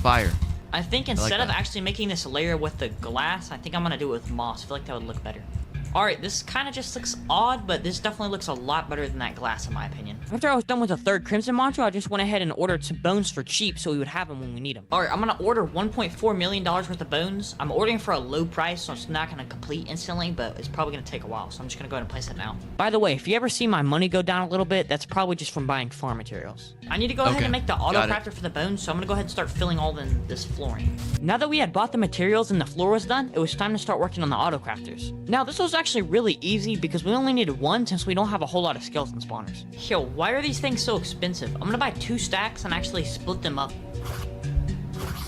Fire. I think instead of actually making this layer with the glass, I think I'm gonna do it with moss. I feel like that would look better. Alright, this kind of just looks odd, but this definitely looks a lot better than that glass in my opinion. After I was done with the third crimson module, I just went ahead and ordered some bones for cheap so we would have them when we need them. Alright, I'm gonna order $1.4 million worth of bones. I'm ordering for a low price, so it's not gonna complete instantly, but it's probably gonna take a while, so I'm just gonna go ahead and place it now. By the way, if you ever see my money go down a little bit, that's probably just from buying farm materials. I need to go ahead and make the auto crafter for the bones, so I'm gonna go ahead and start filling all in this flooring. Now that we had bought the materials and the floor was done, it was time to start working on the auto crafters. Now, this was actually really easy because we only needed one since we don't have a whole lot of skeleton spawners. Yo, why are these things so expensive? I'm gonna buy 2 stacks and actually split them up.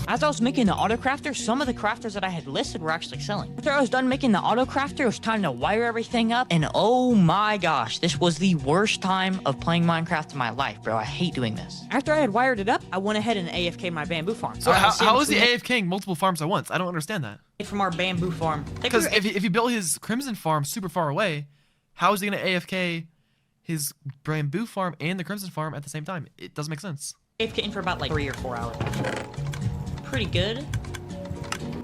As I was making the auto crafter, some of the crafters that I had listed were actually selling. After I was done making the auto crafter, it was time to wire everything up, and oh my gosh, this was the worst time of playing Minecraft in my life, bro. I hate doing this. After I had wired it up, I went ahead and AFK'd my bamboo farm. So how is he AFKing multiple farms at once? I don't understand that. From our bamboo farm. Because if you built his crimson farm super far away, how is he gonna AFK his bamboo farm and the crimson farm at the same time? It doesn't make sense. AFKing for about like 3 or 4 hours. Pretty good.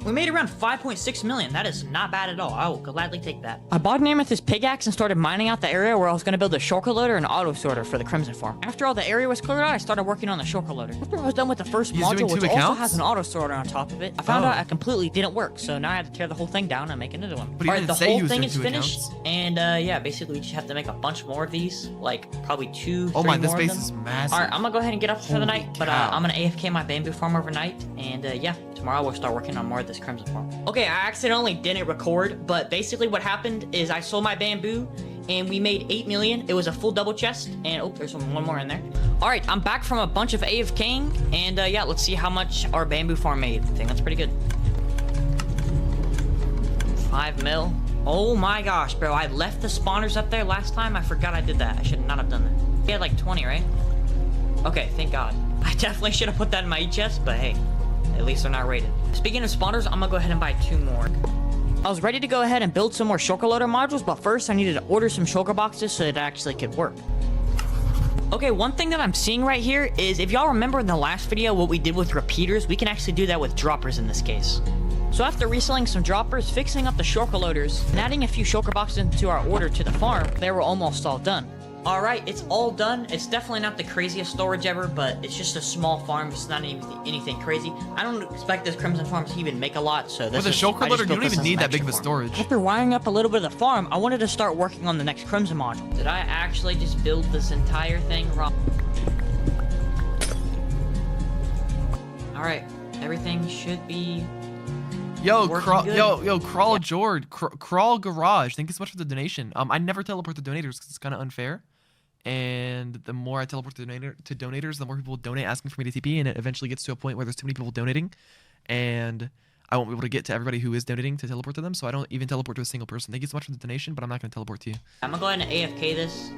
We made around 5.6 million. That is not bad at all. I will gladly take that. I bought an amethyst pickaxe and started mining out the area where I was going to build a shulker loader and auto sorter for the crimson farm. After all the area was cleared out, I started working on the shulker loader. After I was done with the first module, which also has an auto sorter on top of it, I found out it completely didn't work. So now I had to tear the whole thing down and make another one. But the whole thing is finished. And yeah, basically we just have to make a bunch more of these. Like probably 2, 3 more. Oh my, this base is massive. Alright, I'm going to go ahead and get up for the night. But I'm going to AFK my bamboo farm overnight. And yeah, tomorrow we'll start working on more of this crimson farm. Okay, I accidentally didn't record, but basically what happened is I sold my bamboo and we made 8 million. It was a full double chest, and oh, there's one more in there. All right, I'm back from a bunch of AFKing, and yeah, let's see how much our bamboo farm made. I think that's pretty good. 5 mil. Oh my gosh, bro, I left the spawners up there last time. I forgot I did that. I should not have done that. We had like 20, right? Okay, thank God. I definitely should have put that in my chest, but hey. At least they're not rated. Speaking of spawners, I'm gonna go ahead and buy 2 more. I was ready to go ahead and build some more shulker loader modules, but first I needed to order some shulker boxes so it actually could work. Okay, one thing that I'm seeing right here is if y'all remember in the last video what we did with repeaters, we can actually do that with droppers in this case. So after reselling some droppers, fixing up the shulker loaders, and adding a few shulker boxes into our order to the farm, they were almost all done. Alright, it's all done. It's definitely not the craziest storage ever, but it's just a small farm. It's not even anything crazy. I don't expect this crimson farm to even make a lot, so this with a shulker loader, you don't even need that big of a storage. After wiring up a little bit of the farm, I wanted to start working on the next crimson module. Did I actually just build this entire thing wrong? Alright, everything should be... Yo, Crawl George, Crawl Garage. Thank you so much for the donation. I never teleport to donators because it's kind of unfair. And the more I teleport to donators, the more people donate asking for me to TP, and it eventually gets to a point where there's too many people donating, and I won't be able to get to everybody who is donating to teleport to them, so I don't even teleport to a single person. Thank you so much for the donation, but I'm not going to teleport to you. I'm going to go ahead and AFK this.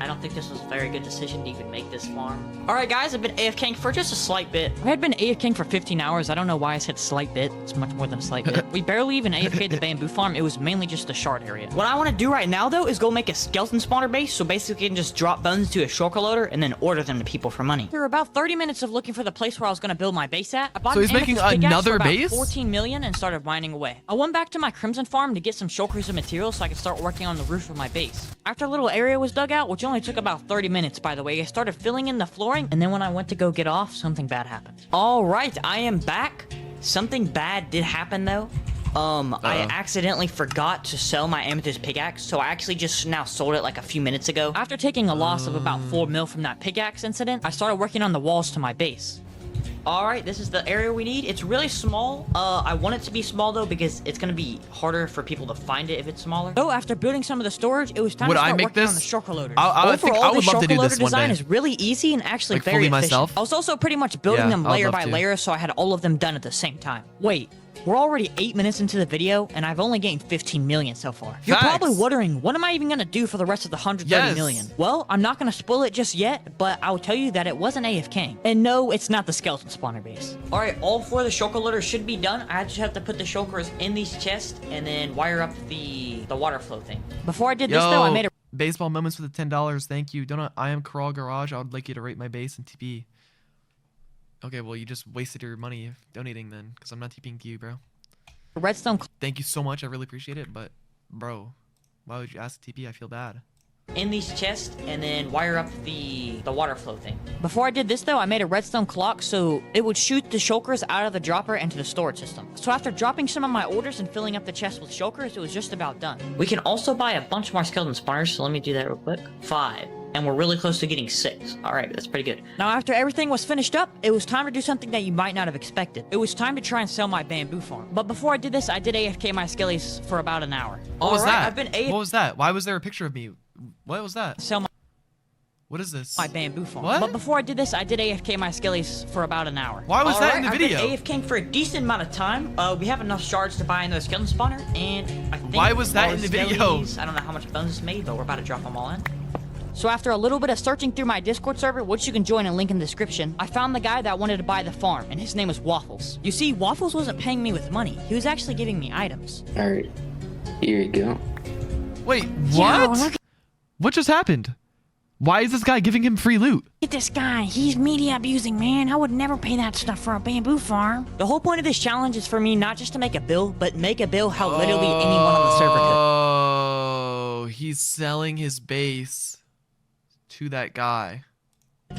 I don't think this was a very good decision to even make this farm. Alright guys, I've been AFKing for just a slight bit. I had been AFKing for 15 hours. I don't know why I said slight bit. It's much more than a slight bit. We barely even AFK'd the bamboo farm. It was mainly just the shard area. What I want to do right now though is go make a skeleton spawner base, so basically I can just drop bones to a shulker loader and then order them to people for money. After about 30 minutes of looking for the place where I was going to build my base at, I bought so he's making another base? 14 million and started mining away. I went back to my crimson farm to get some shulkers and materials so I could start working on the roof of my base. After a little area was dug out, which only took about 30 minutes by the way, I started filling in the flooring, and then when I went to go get off, something bad happened. Alright, I am back. Something bad did happen though. I accidentally forgot to sell my amethyst pickaxe, so I actually just now sold it like a few minutes ago. After taking a loss of about 4 mil from that pickaxe incident, I started working on the walls to my base. Alright, this is the area we need. It's really small. I want it to be small though because it's going to be harder for people to find it if it's smaller. So after building some of the storage, it was time to start working on the shulker loaders. I would love to do this one day. Design is really easy and actually like very efficient. myself? I was also pretty much building them layer by layer, so I had all of them done at the same time. Wait, We're already 8 minutes into the video, and I've only gained 15 million so far. You're probably wondering, what am I even gonna do for the rest of the 130 million? Well, I'm not gonna spoil it just yet, but I'll tell you that it wasn't AFK. And no, it's not the skeleton spawner base. Alright, all 4 of the shulker loaders should be done. I just have to put the shulkers in these chests and then wire up the water flow thing. Before I did this though, I made a baseball moments for the $10. Thank you. Donut, I am Crawl Garage. I would like you to rate my base and TP. Okay, well, you just wasted your money donating then, because I'm not TPing to you, bro. redstone Thank you so much. I really appreciate it, but, bro, why would you ask TP? I feel bad. In these chests and then wire up the water flow thing. Before I did this though, I made a redstone clock so it would shoot the shulkers out of the dropper into the storage system. So after dropping some of my orders and filling up the chest with shulkers, it was just about done. We can also buy a bunch more skeleton spawners, so let me do that real quick. 5. And we're really close to getting 6. Alright, that's pretty good. Now after everything was finished up, it was time to do something that you might not have expected. It was time to try and sell my bamboo farm. But before I did this, I did AFK my skellies for about an hour. What was that? What was that? Why was there a picture of me? What was that? Sell what is this? My bamboo farm. What? But before I did this, I did AFK my skellies for about an hour. Why was that in the video? I've been AFKing for a decent amount of time. We have enough shards to buy another skeleton spawner, and I think why was that in the video? I don't know how much bones it's made, but we're about to drop them all in. So after a little bit of searching through my Discord server, which you can join and link in the description, I found the guy that wanted to buy the farm, and his name was Waffles. You see, Waffles wasn't paying me with money. He was actually giving me items. Alright, here you go. Wait, what? Yo, what just happened? Why is this guy giving him free loot? Look at this guy. He's media abusing, man. I would never pay that stuff for a bamboo farm. The whole point of this challenge is for me not just to make a bill, but make a bill how literally anyone on the server could. Oh, he's selling his base to that guy.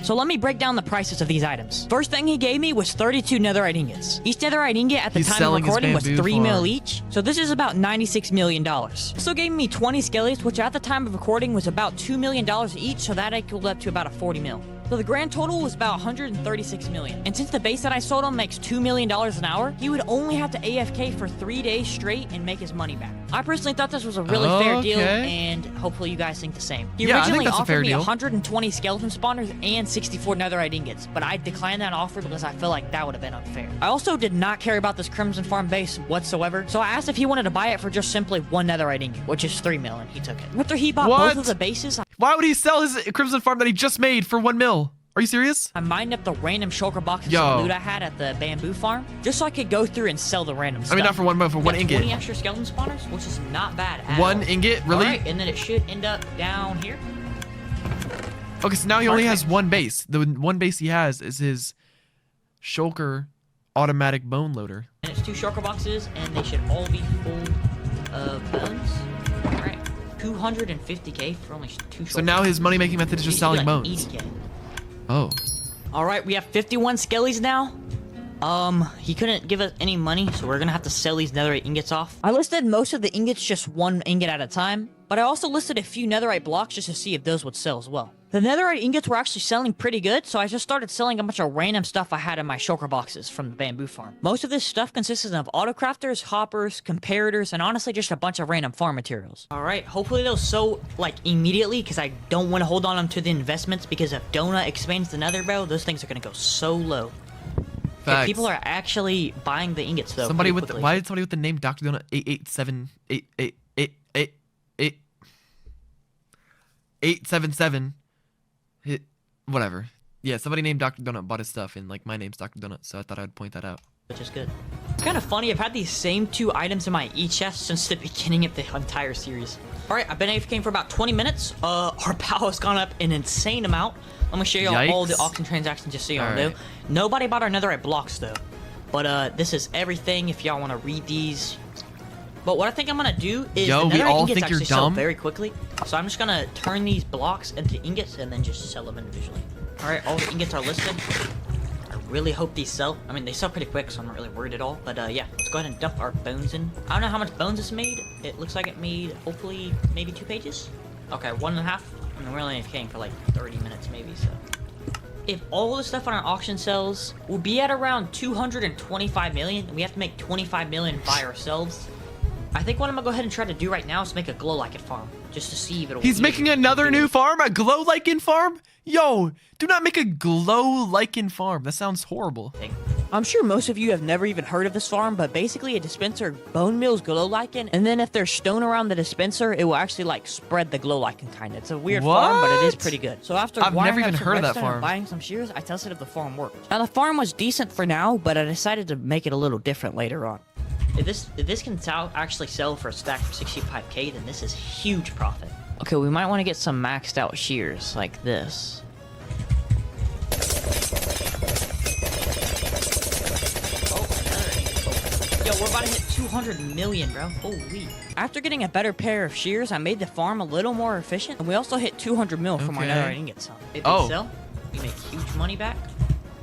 So let me break down the prices of these items. First thing he gave me was 32 netherite ingots. Each netherite ingot at the time of recording was 3 mil each, so this is about $96 million. Also gave me 20 skellies, which at the time of recording was about $2 million each, so that equaled up to about a 40 mil. So the grand total was about 136 million. And since the base that I sold him makes $2 million an hour, he would only have to AFK for 3 days straight and make his money back. I personally thought this was a really fair deal, and hopefully you guys think the same. He originally offered me 120 skeleton spawners and 64 netherite ingots, but I declined that offer because I feel like that would have been unfair. I also did not care about this Crimson Farm base whatsoever, so I asked if he wanted to buy it for just simply 1 netherite ingot, which is 3 mil, and he took it. After he bought both of the bases, why would he sell his Crimson Farm that he just made for 1 mil? Are you serious? I mined up the random shulker boxes of loot I had at the bamboo farm, just so I could go through and sell the random stuff. I mean, not for 1 mil, for 1 ingot. 20 extra skeleton spawners, which is not bad at 1 all. ingot? Really? Alright, and then it should end up down here. Okay, so now he only has 1 base. The 1 base he has is his shulker automatic bone loader. And it's 2 shulker boxes, and they should all be full of bones. Alright, 250k for only 2 shulker. So now his money-making method is just selling bones. 80K. Oh. Alright, we have 51 skellies now. He couldn't give us any money, so we're gonna have to sell these netherite ingots off. I listed most of the ingots just 1 ingot at a time, but I also listed a few netherite blocks just to see if those would sell as well. The netherite ingots were actually selling pretty good, so I just started selling a bunch of random stuff I had in my shulker boxes from the bamboo farm. Most of this stuff consisted of autocrafters, hoppers, comparators, and honestly just a bunch of random farm materials. Alright, hopefully they'll sell like immediately, because I don't want to hold on them to the investments, because if Donut expands the nether, bro, those things are gonna go so low. Facts. People are actually buying the ingots though. Somebody with why did somebody with the name Dr. Donut 877 hit whatever. Yeah, somebody named Dr. Donut bought his stuff, and like my name's Dr. Donut, so I thought I'd point that out. Which is good. It's kind of funny, I've had these same 2 items in my e-chest since the beginning of the entire series. Alright, I've been AFKing for about 20 minutes. Our POW has gone up an insane amount. I'm gonna show you all the auction transactions just so y'all know. Nobody bought our netherite blocks though. But this is everything if y'all want to read these. But what I think I'm gonna do is the netherite ingots actually sell very quickly. So I'm just gonna turn these blocks into ingots and then just sell them individually. Alright, all the ingots are listed. I really hope these sell. I mean, they sell pretty quick, so I'm not really worried at all. But yeah, let's go ahead and dump our bones in. I don't know how much bones this made. It looks like it made, hopefully, maybe 2 pages. Okay, 1.5. I mean, we're only AFKing for like 30 minutes maybe, so. If all the stuff on our auction sells, we'll be at around 225 million, and we have to make 25 million by ourselves. I think what I'm gonna go ahead and try to do right now is make a glow lichen farm, just to see if it'll. He's making another new farm, a glow lichen farm? Yo, do not make a glow lichen farm. That sounds horrible. I'm sure most of you have never even heard of this farm, but basically a dispenser bone mills glow lichen, and then if there's stone around the dispenser, it will actually like spread the glow lichen kind of. It's a weird farm, but it is pretty good. So after I've never even heard of that redstone and farm. buying some shears, I tested if the farm worked. Now the farm was decent for now, but I decided to make it a little different later on. If this can actually sell for a stack for 65k, then this is huge profit. Okay, we might want to get some maxed out shears like this. Yo, we're about to hit 200 million, bro. Holy. After getting a better pair of shears, I made the farm a little more efficient, and we also hit 200 mil from our nether ingots. If they sell, we make huge money back.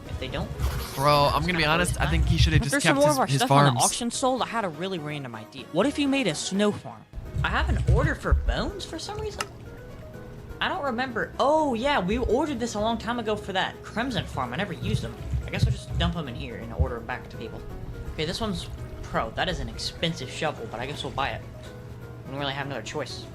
If they don't, bro, I'm gonna be honest. I think he should have just there's kept some more of our his stuff on farms. the auction sold. I had a really random idea. What if you made a snow farm? I have an order for bones for some reason. I don't remember. Oh yeah, we ordered this a long time ago for that Crimson farm. I never used them. I guess I'll just dump them in here and order them back to people. Okay, this one's pro. That is an expensive shovel, but I guess we'll buy it. We don't really have another choice.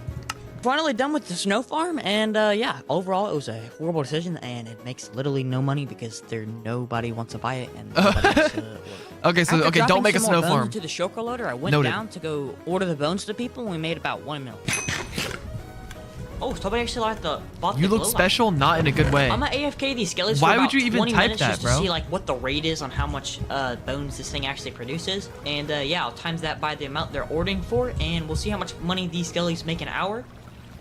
Finally done with the snow farm, and yeah, overall it was a horrible decision, and it makes literally no money because nobody wants to buy it, and nobody wants to work. Okay, so After don't make a dropping some snow more bones farm. into the shulker loader, I went Noted. down to go order the bones to people, and we made about 1 mil. Oh, somebody actually bought the You look glow light. special, not in a good way. I'm gonna AFK these skeletons Why for would about you even 20 type minutes that, just bro? to see like what the rate is on how much bones this thing actually produces, and yeah, I'll times that by the amount they're ordering for, and we'll see how much money these skeletons make an hour.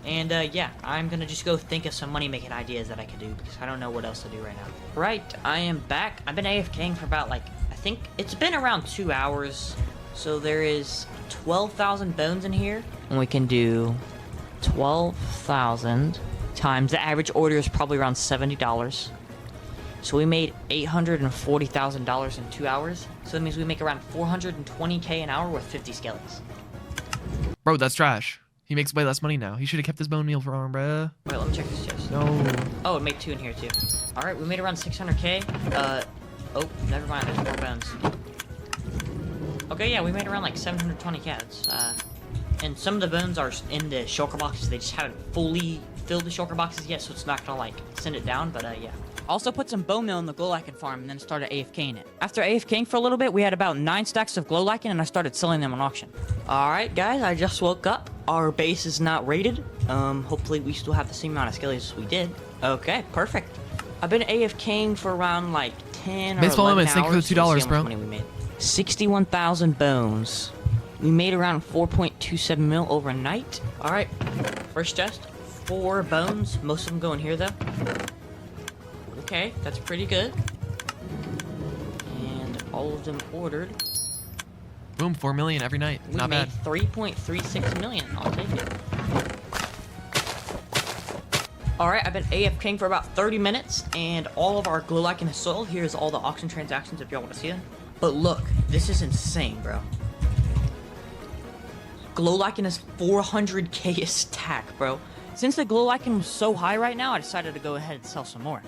And yeah, I'm gonna just go think of some money making ideas that I could do because I don't know what else to do right now. Right, I am back. I've been AFKing for about I think it's been around 2 hours. So there is 12,000 bones in here, and we can do 12,000 times the average order is probably around $70. So we made $840,000 in 2 hours. So that means we make around 420k an hour with 50 skeletons. Bro, that's trash. He makes way less money now. He should have kept his bone meal farm, bruh. Wait, let me check this chest. No. Oh, it made 2 in here too. All right, we made around 600k. Oh, never mind. There's more bones. Okay, yeah, we made around like 720 cats. And some of the bones are in the shulker boxes. They just haven't fully filled the shulker boxes yet, so it's not gonna like send it down. But yeah. Also put some bone meal in the glow lichen farm and then started AFKing it. After AFKing for a little bit, we had about 9 stacks of glow lichen and I started selling them on auction. All right, guys, I just woke up. Our base is not rated. Hopefully we still have the same amount of skeletons as we did. Okay, perfect. I've been AFKing for around like 10 or 11 hours. Thank you for the $2, so we'll see how bro. much money we made. 61,000 bones. We made around 4.27 mil overnight. All right, first chest, 4 bones. Most of them go in here though. Okay, that's pretty good. And all of them ordered. Boom, 4 million every night. We Not made bad. 3.36 million. I'll take it. Alright, I've been AFKing for about 30 minutes, and all of our glow lichen is sold. Here's all the auction transactions if y'all want to see them. But look, this is insane, bro. Glow lichen is 400k a stack, bro. Since the glow lichen was so high right now, I decided to go ahead and sell some more.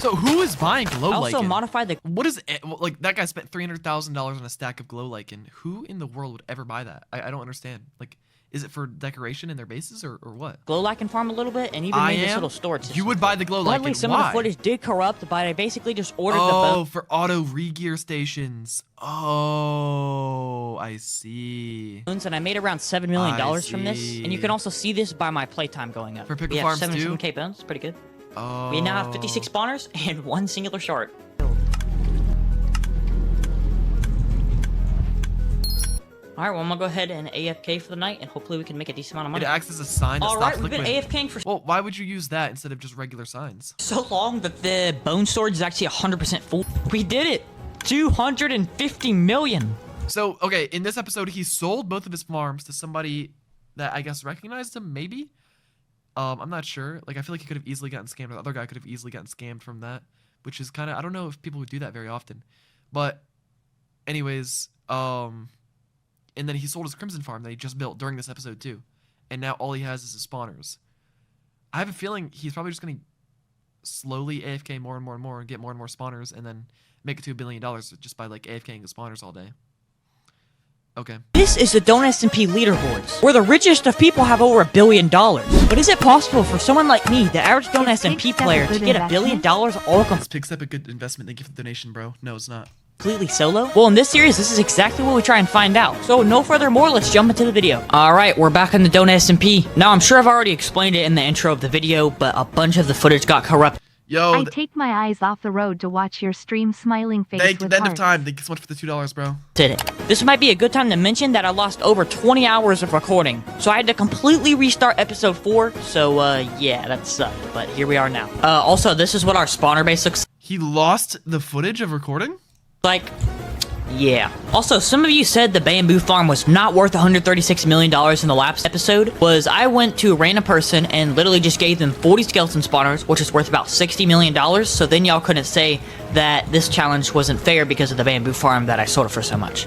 So who is buying glow I also lichen? modified the... What is it? Like, that guy spent $300,000 on a stack of glow lichen. Who in the world would ever buy that? I don't understand. Like, is it for decoration in their bases or what? glow lichen farm a little bit and even made this little storage system. You would buy the glow Luckily, lichen. some Why? of the footage did corrupt, but I basically just ordered the Oh, for auto re-gear stations. Oh, I see. bones, and I made around $7 million I from this. see. And you can also see this by my playtime going up. For pickle we have farms, 77k bones, pretty good. Oh. We now have 56 spawners and 1 singular shard. Alright, well, I'm gonna go ahead and AFK for the night, and hopefully we can make a decent amount of money. It acts as a sign that Alright, stops we've been liquid. AFKing for Well, why would you use that instead of just regular signs? so long that the bone storage is actually 100% full. We did it! 250 million! So, okay, in this episode, he sold both of his farms to somebody that I guess recognized him, maybe? I'm not sure. Like, I feel like he could have easily gotten scammed. The other guy could have easily gotten scammed from that, which is kind of, I don't know if people would do that very often. But, anyways, and then he sold his Crimson farm that he just built during this episode too. And now all he has is his spawners. I have a feeling he's probably just going to slowly AFK more and more and more and get more and more spawners and then make it to $1 billion just by like AFKing his spawners all day. Okay. This is the Don't SMP leaderboards, where the richest of people have over $1 billion. But is it possible for someone like me, the average Don't SMP player, to get $1 billion all Is Pigstep a good investment? Thank you for the donation, bro. No, it's not. completely solo? Well, in this series, this is exactly what we try and find out. So, no furthermore, let's jump into the video. Alright, we're back on the Don't SMP. Now, I'm sure I've already explained it in the intro of the video, but a bunch of the footage got corrupted. Yo, I take my eyes off the road to watch your stream smiling face thank you. with The end of hearts. time. Thank you so much for the $2, bro. This might be a good time to mention that I lost over 20 hours of recording, so I had to completely restart episode 4, so yeah, that sucked, but here we are now. Also, this is what our spawner base looks He lost the footage of recording? like. Yeah. Also, some of you said the bamboo farm was not worth $136 million in the last episode. I went to a random person and literally just gave them 40 skeleton spawners, which is worth about $60 million. So then y'all couldn't say that this challenge wasn't fair because of the bamboo farm that I sold it for so much.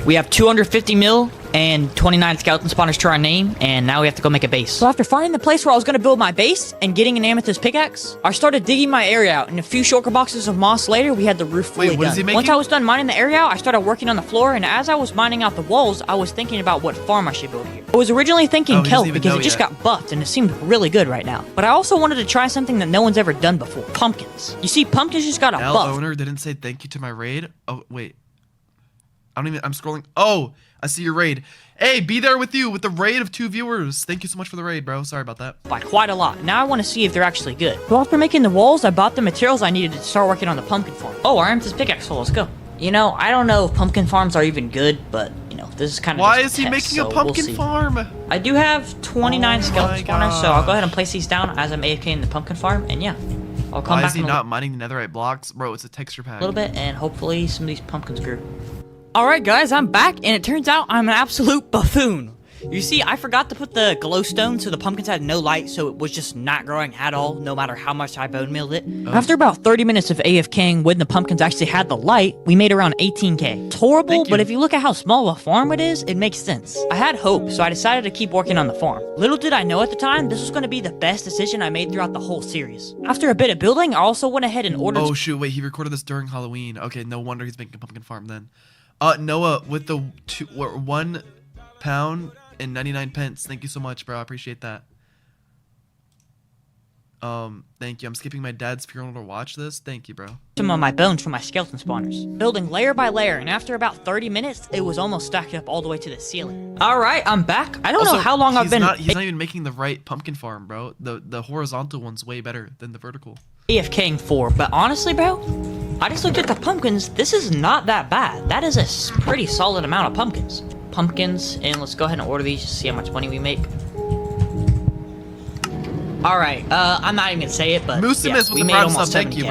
We have 250 mil and 29 skeleton spawners to our name, and now we have to go make a base. So after finding the place where I was going to build my base and getting an amethyst pickaxe, I started digging my area out, and a few shulker boxes of moss later, we had the roof fully Wait, what done. is he making? Once I was done mining the area out, I started working on the floor, and as I was mining out the walls, I was thinking about what farm I should build here. I was originally thinking he doesn't kelp even because know it just yet. got buffed, and it seemed really good right now. But I also wanted to try something that no one's ever done before, pumpkins. You see, pumpkins just got a L buff. owner didn't say thank you to my raid. Oh, wait. I'm scrolling. Oh, I see your raid. Hey, be there with you with the raid of 2 viewers. Thank you so much for the raid, bro. Sorry about that. By quite a lot. Now I want to see if they're actually good. So after making the walls, I bought the materials I needed to start working on the pumpkin farm. Oh, our amethyst pickaxe full. Let's go. You know, I don't know if pumpkin farms are even good, but, you know, this is kind of Why just is he test, making so a pumpkin we'll see. farm? I do have 29 Oh skeleton my spawners, so I'll go ahead and gosh. place these down as I'm AFK in the pumpkin farm, and yeah. I'll come Why back is he in a not mining the netherite blocks? Bro, it's a texture pack. little bit, and hopefully some of these pumpkins grew. Alright guys, I'm back, and it turns out I'm an absolute buffoon. You see, I forgot to put the glowstone so the pumpkins had no light, so it was just not growing at all, no matter how much I bone milled it. After about 30 minutes of AFKing, when the pumpkins actually had the light, we made around 18k. It's horrible, Thank you. but if you look at how small of a farm it is, it makes sense. I had hope, so I decided to keep working on the farm. Little did I know at the time, this was going to be the best decision I made throughout the whole series. After a bit of building, I also went ahead and ordered Oh, shoot. Wait, he recorded this during Halloween. Okay, no wonder he's making a pumpkin farm then. Noah, with the 1 pound and 99 pence. Thank you so much, bro. I appreciate that. Thank you. I'm skipping my dad's funeral to watch this. Thank you, bro. some of my bones from my skeleton spawners. Building layer by layer, and after about 30 minutes, it was almost stacked up all the way to the ceiling. Alright, I'm back. I don't know how long I've been He's not even making the right pumpkin farm, bro. The horizontal one's way better than the vertical. AFKing for, but honestly, bro, I just looked at the pumpkins. This is not that bad. That is a pretty solid amount of pumpkins. And let's go ahead and order these to see how much money we make. Alright, I'm not even gonna say it, but Moose yeah, with we the made prime sub. almost Thank you, 7K.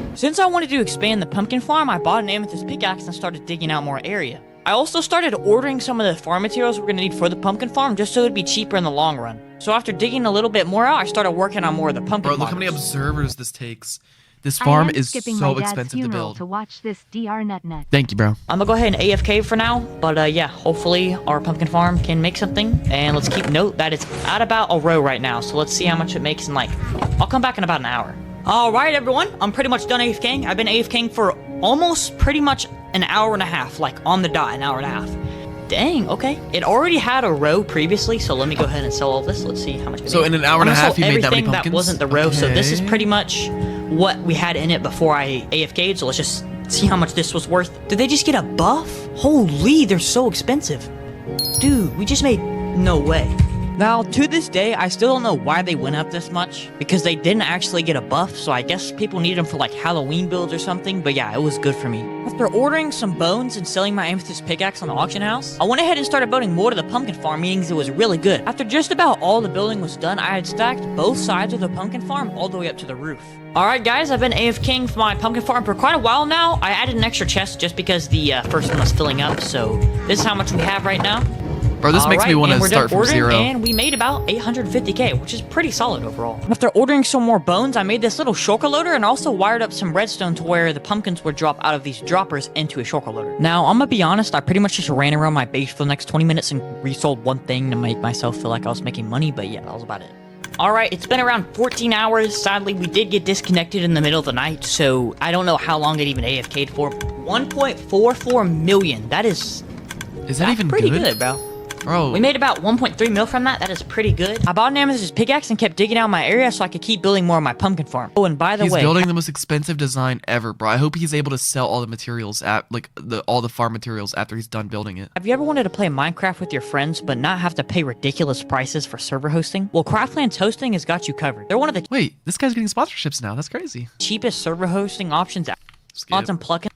bro. Since I wanted to expand the pumpkin farm, I bought an amethyst pickaxe and started digging out more area. I also started ordering some of the farm materials we're gonna need for the pumpkin farm just so it'd be cheaper in the long run. So after digging a little bit more out, I started working on more of the pumpkin Bro, look how many modules. observers this takes. This farm I am is skipping so my dad's expensive to funeral build. to watch this drnet. Thank you, bro. I'm gonna go ahead and AFK for now, but yeah, hopefully our pumpkin farm can make something. And let's keep note that it's at about a row right now, so let's see how much it makes in like, I'll come back in about an hour. Alright everyone, I'm pretty much done AFKing. I've been AFKing for almost pretty much an hour and a half, like on the dot, an hour and a half. Dang, okay. It already had a row previously, so let me go ahead and sell all this. Let's see how much we So made. in an hour and I'm a gonna half, sell you made that many everything pumpkins? that wasn't the row, so this is Okay. pretty much what we had in it before I AFK'd, so let's just see how much this was worth. Did they just get a buff? Holy, they're so expensive. Dude, we just made... no way. Now, to this day, I still don't know why they went up this much, because they didn't actually get a buff, so I guess people need them for like Halloween builds or something, but yeah, it was good for me. After ordering some bones and selling my amethyst pickaxe on the auction house, I went ahead and started building more to the pumpkin farm, meaning it was really good. After just about all the building was done, I had stacked both sides of the pumpkin farm all the way up to the roof. Alright guys, I've been AFKing for my pumpkin farm for quite a while now. I added an extra chest just because the first one was filling up, so this is how much we have right now. Bro, this makes me Alright, want and to we're start done from ordering, zero. And we made about 850k, which is pretty solid overall. After ordering some more bones, I made this little shulker loader and also wired up some redstone to where the pumpkins would drop out of these droppers into a shulker loader. Now, I'm gonna be honest, I pretty much just ran around my base for the next 20 minutes and resold one thing to make myself feel like I was making money, but yeah, that was about it. Alright, it's been around 14 hours. Sadly, we did get disconnected in the middle of the night, so I don't know how long it even AFK'd for. 1.44 million. That is Is that even pretty good? good, bro. Bro, We made about 1.3 mil from that. That is pretty good. I bought an amethyst pickaxe and kept digging out my area so I could keep building more of my pumpkin farm. Oh, and by the he's way, building the most expensive design ever, bro. I hope he's able to sell all the materials at all the farm materials after he's done building it. have you ever wanted to play Minecraft with your friends but not have to pay ridiculous prices for server hosting? Well, Craftlands Hosting has got you covered. They're one of the Wait, this guy's getting sponsorships now. That's crazy. cheapest server hosting options. Mods and plugins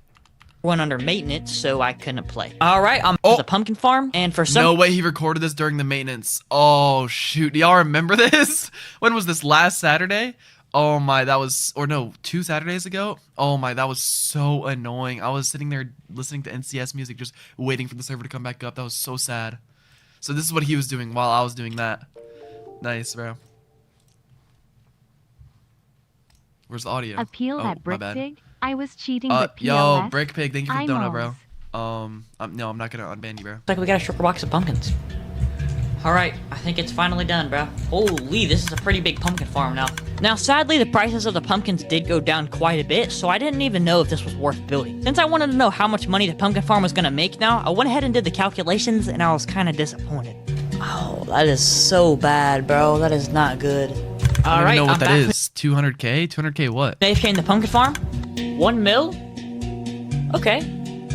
went under maintenance, so I couldn't play. All right, I'm at the pumpkin farm, and for some No way he recorded this during the maintenance. Oh, shoot. Do y'all remember this? When was this? Last Saturday? Oh my, that was, or no, 2 Saturdays ago? Oh my, that was so annoying. I was sitting there listening to NCS music, just waiting for the server to come back up. That was so sad. So this is what he was doing while I was doing that. Nice, bro. Where's the audio? Appeal Oh, at my bad. Brickpig. I was cheating, but PLS. Yo, Brickpig, thank you for the donut, I'm bro. No, I'm not gonna unban you, bro. like we got a sugar box of pumpkins. All right, I think it's finally done, bro. Holy, this is a pretty big pumpkin farm now. Now, sadly, the prices of the pumpkins did go down quite a bit, so I didn't even know if this was worth building. Since I wanted to know how much money the pumpkin farm was gonna make now, I went ahead and did the calculations, and I was kind of disappointed. Oh, that is so bad, bro. That is not good. I don't even know what that back is. 200K? 200K what? AFK in the pumpkin farm? 1 mil? Okay.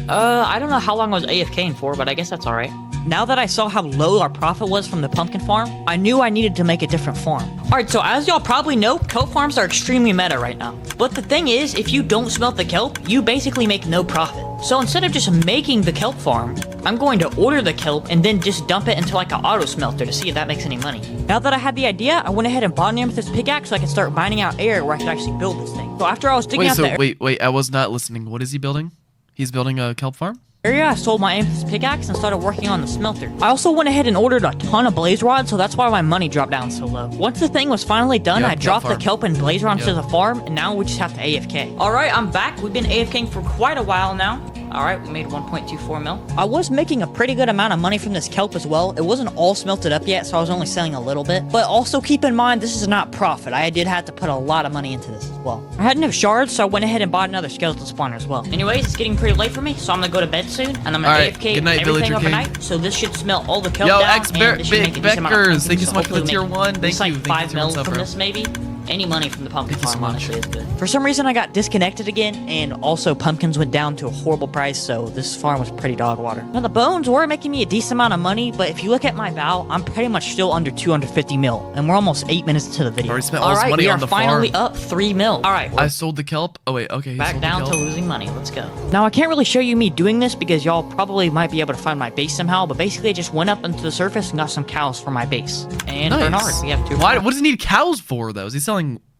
I don't know how long I was AFKing for, but I guess that's alright. Now that I saw how low our profit was from the pumpkin farm, I knew I needed to make a different farm. Alright, so as y'all probably know, kelp farms are extremely meta right now. But the thing is, if you don't smelt the kelp, you basically make no profit. So instead of just making the kelp farm, I'm going to order the kelp and then just dump it into like an auto smelter to see if that makes any money. Now that I had the idea, I went ahead and bought an amethyst pickaxe so I could start mining out air where I could actually build this thing. So after I was digging out the Wait, I was not listening. What is he building? He's building a kelp farm? area, I sold my amethyst pickaxe and started working on the smelter. I also went ahead and ordered a ton of blaze rods, so that's why my money dropped down so low. Once the thing was finally done, Yep, I dropped the farm. kelp and blaze rods to Yep. the farm, and now we just have to AFK. Alright, I'm back. We've been AFKing for quite a while now. Alright, we made 1.24 mil. I was making a pretty good amount of money from this kelp as well. It wasn't all smelted up yet, so I was only selling a little bit. But also keep in mind, this is not profit. I did have to put a lot of money into this as well. I had enough shards, so I went ahead and bought another skeleton spawner as well. Anyways, it's getting pretty late for me, so I'm gonna go to bed soon, and I'm gonna Alright, AFK good night, everything Villager King. overnight. So this should smelt all the kelp Yo, down, X and this should make a decent amount of Beckers, pumpkins, thank you so much for the hopefully tier make 1. at Thank least you. like Thank you 5 so mil much, from bro. this maybe. Any money from the pumpkin Thank you so farm, much. honestly, is good. For some reason, I got disconnected again, and also pumpkins went down to a horrible price, so this farm was pretty dog water. Now, the bones were making me a decent amount of money, but if you look at my bow, I'm pretty much still under 250 mil, and we're almost 8 minutes into the video. Already spent all his Alright, money we on are the finally farm. up 3 mil. Alright, I sold the kelp. Oh wait, okay. he back sold the down kelp. to losing money. Let's go. Now, I can't really show you me doing this because y'all probably might be able to find my base somehow, but basically I just went up into the surface and got some cows for my base. And Nice. Bernard, we have 2. Why? What does he need cows for though? Is he selling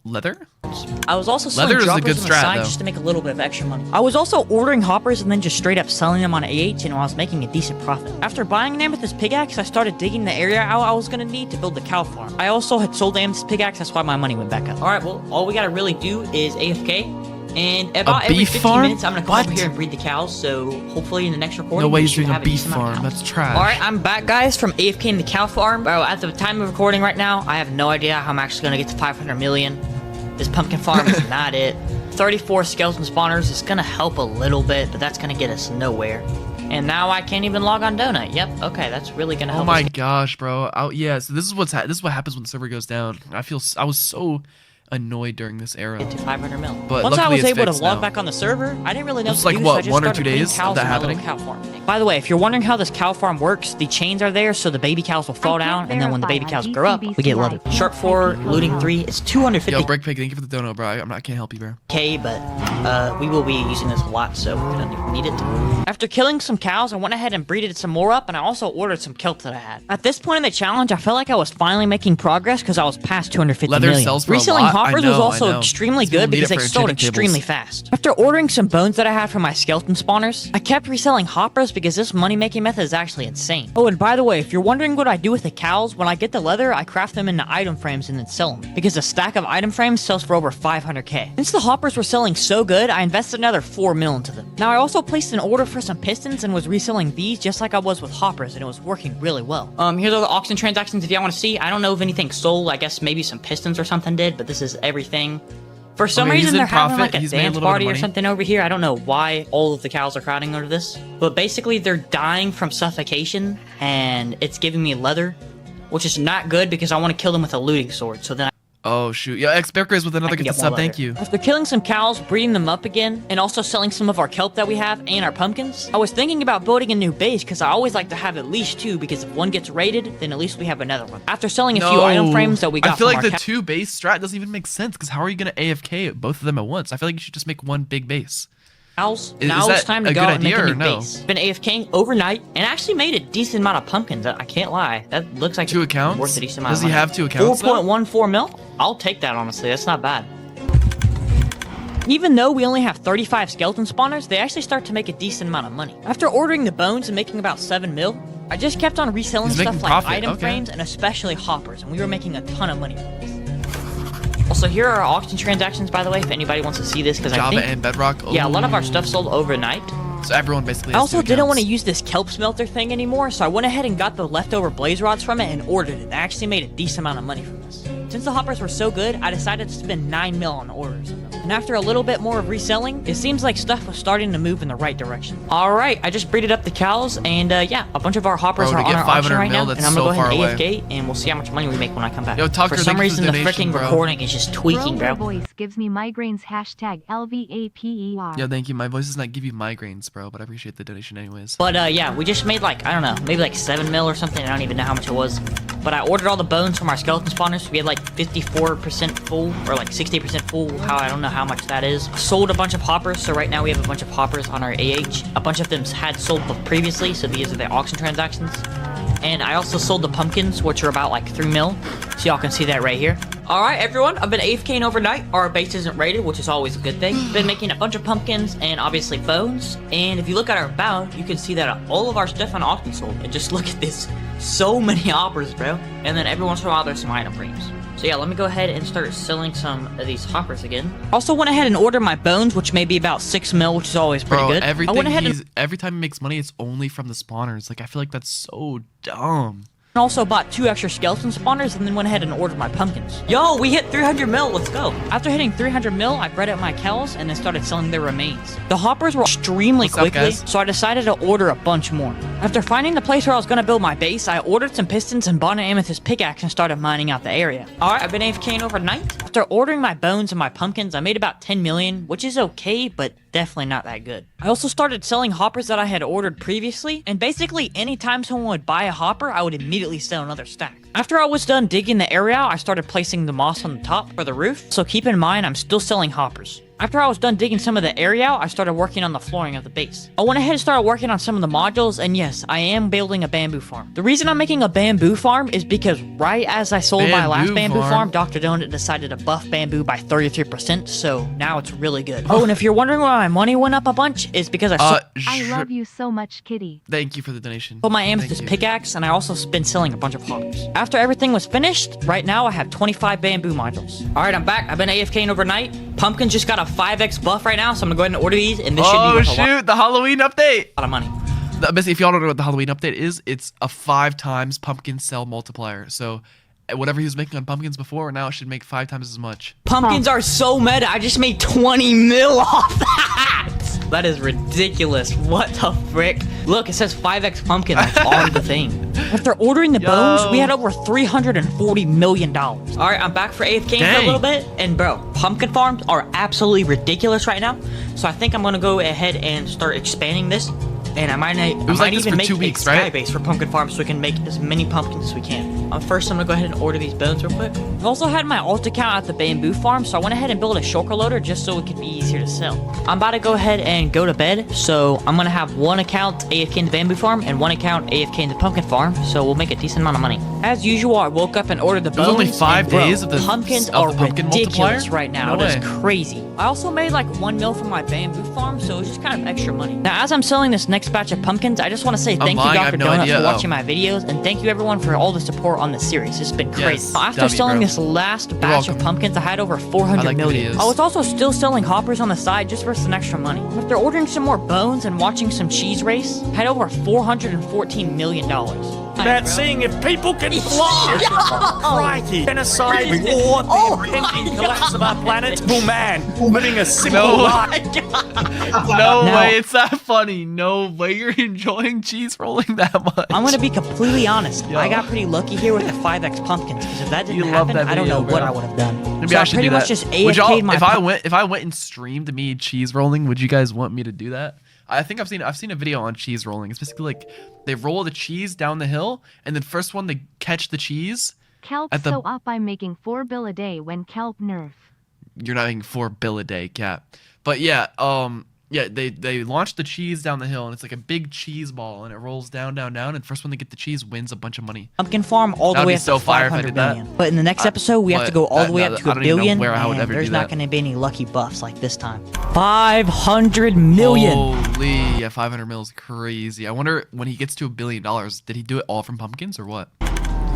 leather? I was also selling Leather is a droppers good on the strat, side though. just to make a little bit of extra money. I was also ordering hoppers and then just straight up selling them on AH, and I was making a decent profit. After buying an amethyst pickaxe, I started digging the area out I was gonna need to build the cow farm. I also had sold the amethyst pickaxe, that's why my money went back up. Alright, well, all we gotta really do is AFK. And about every beef 15 farm? minutes, I'm gonna come What? over here and breed the cows. So hopefully in the next recording, No way we he's should doing a have beef decent amount of farm. cows. That's trash. Alright, I'm back, guys, from AFKing the cow farm. Bro, at the time of recording right now, I have no idea how I'm actually gonna get to 500 million. This pumpkin farm is not it. 34 skeleton spawners is gonna help a little bit, but that's gonna get us nowhere. And now I can't even log on Donut. Yep, okay, that's really gonna Oh help my us. gosh, bro. Yeah. So this is this is what happens when the server goes down. I was so annoyed during this era. Get to 500 mil. But Once I luckily was it's able to fixed log now. back on the server, I didn't really know It was what to like, do, what, so I just 1 or started 2 breeding days of cows that in my little happening? cow farm. By the way, if you're wondering how this cow farm works, the chains are there so the baby cows will fall I can't down, and then when the baby verify cows on grow up, we get loaded. GTBCI. Sharp 4, looting 3, it's 250k, Yo, Brickpig, thank you for the dono, bro. I can't help you, bro. but we will be using this a lot, so we don't even need it. After killing some cows, I went ahead and breeded some more up, and I also ordered some kelp that I had. At this point in the challenge, I felt like I was finally making progress because I was past 250 Leather million. sells for a Reselling lot. I hoppers know, was I also know. extremely People good need because it they for sold enchanting extremely tables. fast. After ordering some bones that I had from my skeleton spawners, I kept reselling hoppers because this money-making method is actually insane. Oh, and by the way, if you're wondering what I do with the cows, when I get the leather, I craft them into item frames and then sell them, because a stack of item frames sells for over 500k. Since the hoppers were selling so good, I invested another 4 mil into them. Now, I also placed an order for some pistons and was reselling these just like I was with hoppers, and it was working really well. Here's all the auction transactions if y'all want to see. I don't know if anything sold. I guess maybe some pistons or something did, but this is everything. For some Okay, he's reason, in they're having profit. like a He's made a dance little bit of party or money. something over here. I don't know why all of the cows are crowding over this. But basically, they're dying from suffocation, and it's giving me leather, which is not good because I want to kill them with a looting sword. So then Oh, shoot. Yeah, X-Bearcraze with another can gets get the more sub. Thank leather. you. After killing some cows, breeding them up again, and also selling some of our kelp that we have and our pumpkins, I was thinking about building a new base because I always like to have at least 2 because if one gets raided, then at least we have another one. After selling a few item frames that we got I feel from like our the 2 base strat doesn't even make sense because how are you going to AFK both of them at once? I feel like you should just make one big base. cows, Is now that it's time to a go good out and make idea a or new no? base. Been AFKing overnight and actually made a decent amount of pumpkins. I can't lie. That looks like 2 it's accounts? worth a decent amount Does of he money. have 2 accounts now? 4.14 mil? I'll take that, honestly. That's not bad. Even though we only have 35 skeleton spawners, they actually start to make a decent amount of money. After ordering the bones and making about 7 mil, I just kept on reselling He's stuff making like profit, item okay. frames and especially hoppers, and we were making a ton of money from this. Also, here are our auction transactions, by the way, if anybody wants to see this, because I Java think... and Bedrock. Yeah, a lot of our Ooh. stuff sold overnight. So everyone basically I has also 2 didn't want to accounts. use this kelp smelter thing anymore, so I went ahead and got the leftover blaze rods from it and ordered it. I actually made a decent amount of money from this. Since the hoppers were so good, I decided to spend 9 mil on orders of them. And after a little bit more of reselling, it seems like stuff was starting to move in the right direction. Alright, I just breeded up the cows, and yeah, a bunch of our hoppers Bro, are to on get our auction 500 right mil, now, that's and I'm gonna so go ahead far and AFK, and we'll see how much money we make when I come back. Yo, Tucker, For some thank you for reason, the the donation, freaking bro. recording is just tweaking, Your bro. voice gives me migraines. Hashtag LVAPER. Yeah, thank you. My voice does not give you migraines, bro, but I appreciate the donation anyways. But yeah, we just made like, I don't know, maybe like 7 mil or something. I don't even know how much it was. But I ordered all the bones from our skeleton spawners. We had like 54% full or like 60% full. I don't know how much that is. Sold a bunch of hoppers. So right now we have a bunch of hoppers on our AH. A bunch of them had sold previously. So these are the auction transactions. And I also sold the pumpkins, which are about like 3 mil. So y'all can see that right here. Alright everyone, I've been AFKing overnight. Our base isn't raided, which is always a good thing. Been making a bunch of pumpkins and obviously bones. And if you look at our bound, you can see that all of our stuff on auction sold. And just look at this. So many hoppers, bro. And then every once in a while there's some item frames. So yeah, let me go ahead and start selling some of these hoppers again. Also went ahead and ordered my bones, which may be about 6 mil, which is always pretty Bro, good. I went ahead and every time he makes money, it's only from the spawners. Like, I feel like that's so dumb. also bought 2 extra skeleton spawners and then went ahead and ordered my pumpkins. Yo, we hit 300 mil, let's go. After hitting 300 mil, I bred up my cows and then started selling their remains. The hoppers were extremely What's up, quickly, guys? so I decided to order a bunch more. After finding the place where I was gonna build my base, I ordered some pistons and bought an amethyst pickaxe and started mining out the area. Alright, I've been AFKing overnight. After ordering my bones and my pumpkins, I made about 10 million, which is okay, but definitely not that good. I also started selling hoppers that I had ordered previously, and basically anytime someone would buy a hopper, I would immediately sell another stack. After I was done digging the area out, I started placing the moss on the top for the roof, so keep in mind I'm still selling hoppers. After I was done digging some of the area out, I started working on the flooring of the base. I went ahead and started working on some of the modules, and yes, I am building a bamboo farm. The reason I'm making a bamboo farm is because right as I sold my last bamboo farm, Dr. Donut decided to buff bamboo by 33%, so now it's really good. Oh, and if you're wondering why my money went up a bunch, it's because I sold I love you so much, kitty. Thank you for the donation. my Thank amethyst you. pickaxe, and I also been selling a bunch of hoppers. After everything was finished, right now I have 25 bamboo modules. Alright, I'm back. I've been AFKing overnight. Pumpkin just got a 5x buff right now, so I'm gonna go ahead and order these, and this should be Oh, worth a shoot, the Halloween update. lot of money. Basically, if y'all don't know what the Halloween update is, it's a 5 times pumpkin cell multiplier. So whatever he was making on pumpkins before, now it should make 5 times as much. Pumpkins are so meta. I just made 20 mil off that. That is ridiculous. What the frick? Look, it says 5x pumpkin like on the thing. After ordering the bones, we had over $340 million. All right, I'm back for AFK for a Dang. little bit. And bro, pumpkin farms are absolutely ridiculous right now. So I think I'm gonna go ahead and start expanding this. And I might like this even for make 2 a weeks, sky right? base for pumpkin farms so we can make as many pumpkins as we can. First, I'm gonna go ahead and order these bones real quick. I've also had my alt account at the bamboo farm, so I went ahead and built a shulker loader just so it could be easier to sell. I'm about to go ahead and go to bed, so I'm gonna have one account AFK in the bamboo farm and one account AFK in the pumpkin farm, so we'll make a decent amount of money. As usual, I woke up and ordered the bones. was only 5 and bro, days of the pumpkins of are the pumpkin ridiculous multiplier? right now. No It is way. crazy. I also made like 1 mil from my bamboo farm, so it's just kind of extra money. Now, as I'm selling this next batch of pumpkins, I just want to say thank you, lying, I Dr. have no Donut, idea. for Oh. watching my videos, and thank you everyone for all the support on this series. It's been crazy. Yes, After dummy, selling bro. this last batch of welcome. pumpkins, I had over 400 like the million. videos. I was also still selling hoppers on the side just for some extra money. After ordering some more bones and watching some cheese race, I had over $414 million. about seeing if people can fly. Crikey. Genocide, war, the impending collapse of our planet. Oh man, living a simple life. No way, it's that funny. No way you're enjoying cheese rolling that much. I'm gonna be completely honest. Yo. I got pretty lucky here with the 5x pumpkins because if that didn't You love happen, that I don't know video, what bro. I would have done. Maybe So I should pretty do much that. just Would y'all, AFK'd my if I went and streamed me cheese rolling, would you guys want me to do that? I think I've seen a video on cheese rolling. It's basically like they roll the cheese down the hill, and then first one to catch the cheese. Kelp so up I'm making 4 bill a day when Kelp nerf. You're not making 4 bill a day, Cap. But yeah, they launch the cheese down the hill, and it's like a big cheese ball, and it rolls down, and first one to get the cheese wins a bunch of money. Pumpkin farm all the That'd way be up so to fire if I 500 did that. million. But in the next episode, we have to go all the way up to I a don't even know billion, where I would and ever there's do not that. going to be any lucky buffs like this time. 500 million. Holy, yeah, 500 mil is crazy. I wonder when he gets to $1 billion, did he do it all from pumpkins or what?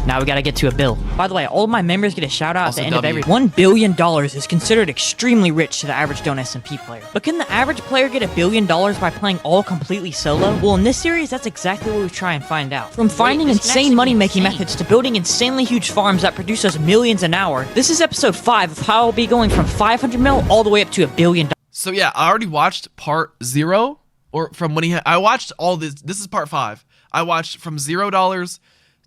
Now we gotta get to a bill. By the way, all of my members get a shout out at Also the end of W. every. $1 billion is considered extremely rich to the average Don't SMP player. But can the average player get $1 billion by playing all completely solo? Well, in this series, that's exactly what we try and find out. From finding this can insane actually money be making insane. methods to building insanely huge farms that produce us millions an hour, this is episode 5 of how I'll be going from 500 mil all the way up to $1 billion. So yeah, I already watched part 0, or from when I watched all this. This is part 5. I watched from $0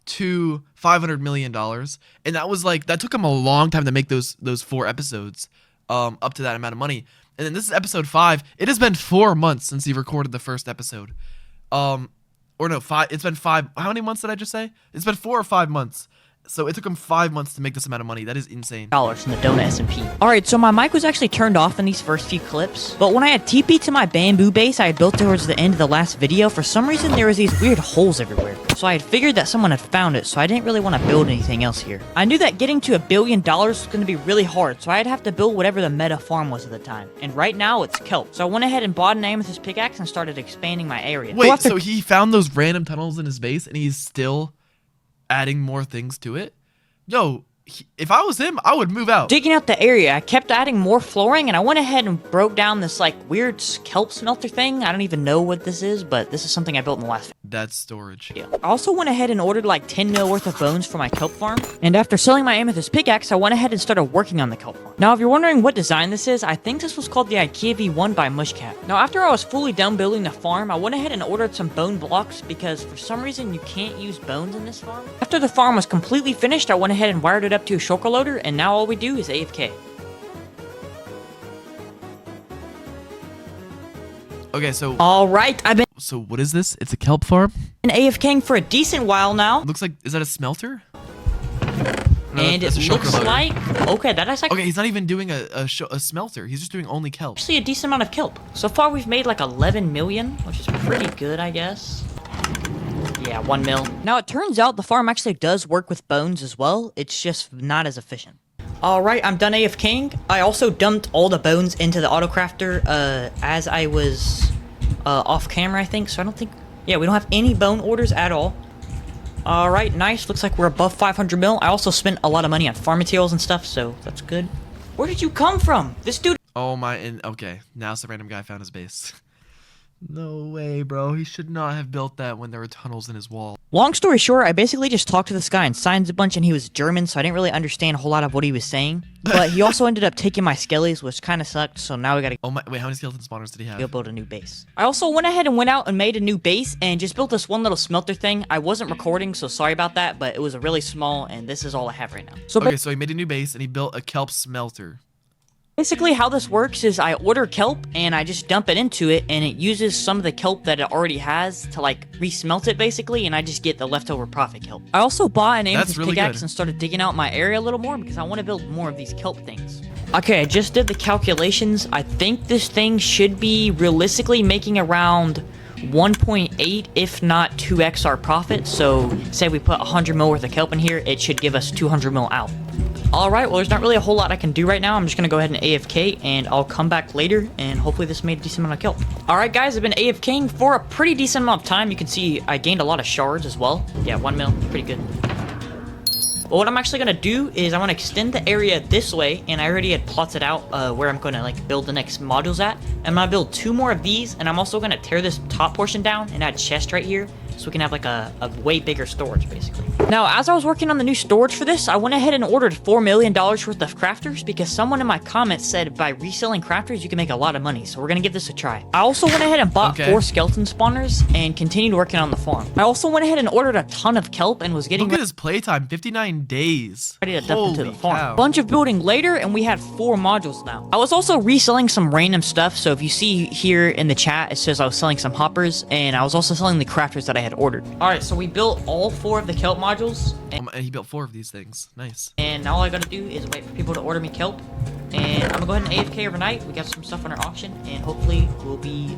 to $500 million, and that took him a long time to make those 4 episodes, up to that amount of money. And then this is episode 5. It has been 4 months since he recorded the first episode, or no, 5. It's been 5. How many months did I just say? It's been 4 or 5 months. So it took him 5 months to make this amount of money. That is insane. Dollars from the Donut SMP. Alright, so my mic was actually turned off in these first few clips, but when I had TP to my bamboo base I had built towards the end of the last video, for some reason there was these weird holes everywhere. So I had figured that someone had found it, so I didn't really want to build anything else here. I knew that getting to $1 billion was going to be really hard, so I'd have to build whatever the meta farm was at the time. And right now it's kelp. So I went ahead and bought an amethyst pickaxe and started expanding my area. Wait, after so he found those random tunnels in his base and he's still adding more things to it? Yo, if I was him, I would move out. digging out the area, I kept adding more flooring, and I went ahead and broke down this like weird kelp smelter thing. I don't even know what this is, but this is something I built in the last That's storage. video. I also went ahead and ordered like 10 mil worth of bones for my kelp farm, and after selling my amethyst pickaxe, I went ahead and started working on the kelp farm. Now, if you're wondering what design this is, I think this was called the IKEA V1 by Mushcat. Now, after I was fully done building the farm, I went ahead and ordered some bone blocks because for some reason you can't use bones in this farm. After the farm was completely finished, I went ahead and wired it up to a shulker loader, and now all we do is AFK. Okay, so Alright, I've been what is this? It's a kelp farm? AFKing for a decent while now, It looks like, is that a smelter? No, and it that's a shulker looks loader. like... Okay, that is Okay, he's not even doing a smelter. He's just doing only kelp. actually a decent amount of kelp. So far, we've made like 11 million, which is pretty good, I guess. Yeah, 1 mil. Now, it turns out the farm actually does work with bones as well. It's just not as efficient. Alright, I'm done AFKing. I also dumped all the bones into the autocrafter as I was off camera, I think. So I don't think... Yeah, we don't have any bone orders at all. Alright, nice. Looks like we're above 500 mil. I also spent a lot of money on farm materials and stuff, so that's good. Where did you come from? This dude... Oh my, and okay, now some random guy found his base. No way, bro. He should not have built that when there were tunnels in his wall. Long story short, I basically just talked to this guy and signed a bunch, and he was German, so I didn't really understand a whole lot of what he was saying. But he also ended up taking my skellies, which kind of sucked, so now we gotta Oh my, wait, how many skeleton spawners did he go have? build a new base. I also went ahead and went out and made a new base and just built this one little smelter thing. I wasn't recording, so sorry about that, but it was a really small, and this is all I have right now. So Okay, so he made a new base and he built a kelp smelter. basically how this works is I order kelp and I just dump it into it, and it uses some of the kelp that it already has to like re-smelt it basically, and I just get the leftover profit kelp. I also bought an amethyst really pickaxe good. and started digging out my area a little more because I want to build more of these kelp things. Okay, I just did the calculations. I think this thing should be realistically making around 1.8 if not 2x our profit. So say we put 100 mil worth of kelp in here, it should give us 200 mil out. Alright, well there's not really a whole lot I can do right now. I'm just gonna go ahead and AFK, and I'll come back later, and hopefully this made a decent amount of kelp. Alright guys, I've been AFKing for a pretty decent amount of time. You can see I gained a lot of shards as well. Yeah, 1 mil, pretty good. Well, what I'm actually gonna do is I want to extend the area this way, and I already had plotted out where I'm gonna like build the next modules at. I'm gonna build 2 more of these, and I'm also gonna tear this top portion down and add chest right here. so we can have like a way bigger storage, basically. Now, as I was working on the new storage for this, I went ahead and ordered $4 million worth of crafters because someone in my comments said by reselling crafters, you can make a lot of money. So we're gonna give this a try. I also went ahead and bought 4 skeleton spawners and continued working on the farm. I also went ahead and ordered a ton of kelp and was getting Look at his playtime, 59 days. ready to dump into the farm. Cow. Bunch of building later, and we had 4 modules now. I was also reselling some random stuff, so if you see here in the chat, it says I was selling some hoppers, and I was also selling the crafters that I had ordered. Alright, so we built all 4 of the kelp modules, And he built 4 of these things. Nice. and now all I gotta do is wait for people to order me kelp, and I'm gonna go ahead and AFK overnight. We got some stuff on our auction, and hopefully we'll be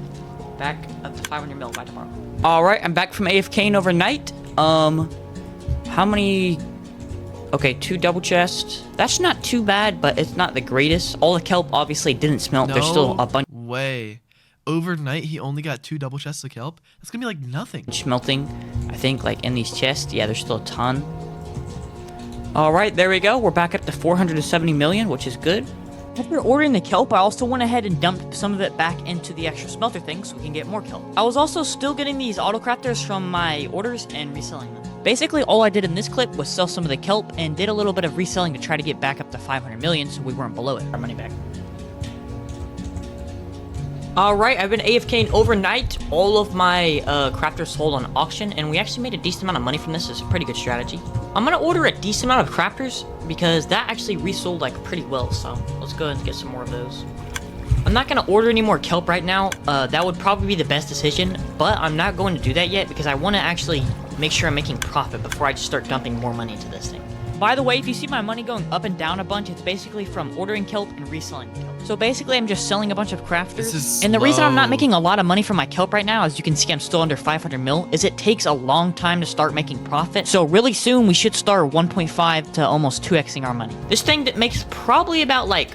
back up to 500 mil by tomorrow. Alright, I'm back from AFKing overnight. How many... Okay, 2 double chests. That's not too bad, but it's not the greatest. All the kelp obviously didn't smelt. There's still a bunch way. Overnight, he only got 2 double chests of kelp. That's gonna be like nothing. smelting, I think, like in these chests. Yeah, there's still a ton. Alright, there we go. We're back up to 470 million, which is good. After ordering the kelp, I also went ahead and dumped some of it back into the extra smelter thing so we can get more kelp. I was also still getting these auto crafters from my orders and reselling them. Basically, all I did in this clip was sell some of the kelp and did a little bit of reselling to try to get back up to 500 million so we weren't below it. Our money back. Alright, I've been AFKing overnight. All of my crafters sold on auction, and we actually made a decent amount of money from this. It's a pretty good strategy. I'm gonna order a decent amount of crafters because that actually resold like pretty well, so let's go ahead and get some more of those. I'm not gonna order any more kelp right now. That would probably be the best decision, but I'm not going to do that yet because I want to actually make sure I'm making profit before I just start dumping more money into this thing. By the way, if you see my money going up and down a bunch, it's basically from ordering kelp and reselling kelp. So basically, I'm just selling a bunch of crafters. And the reason I'm not making a lot of money from my kelp right now, as you can see I'm still under 500 mil, is it takes a long time to start making profit. So really soon, we should start 1.5 to almost 2xing our money. This thing that makes probably about like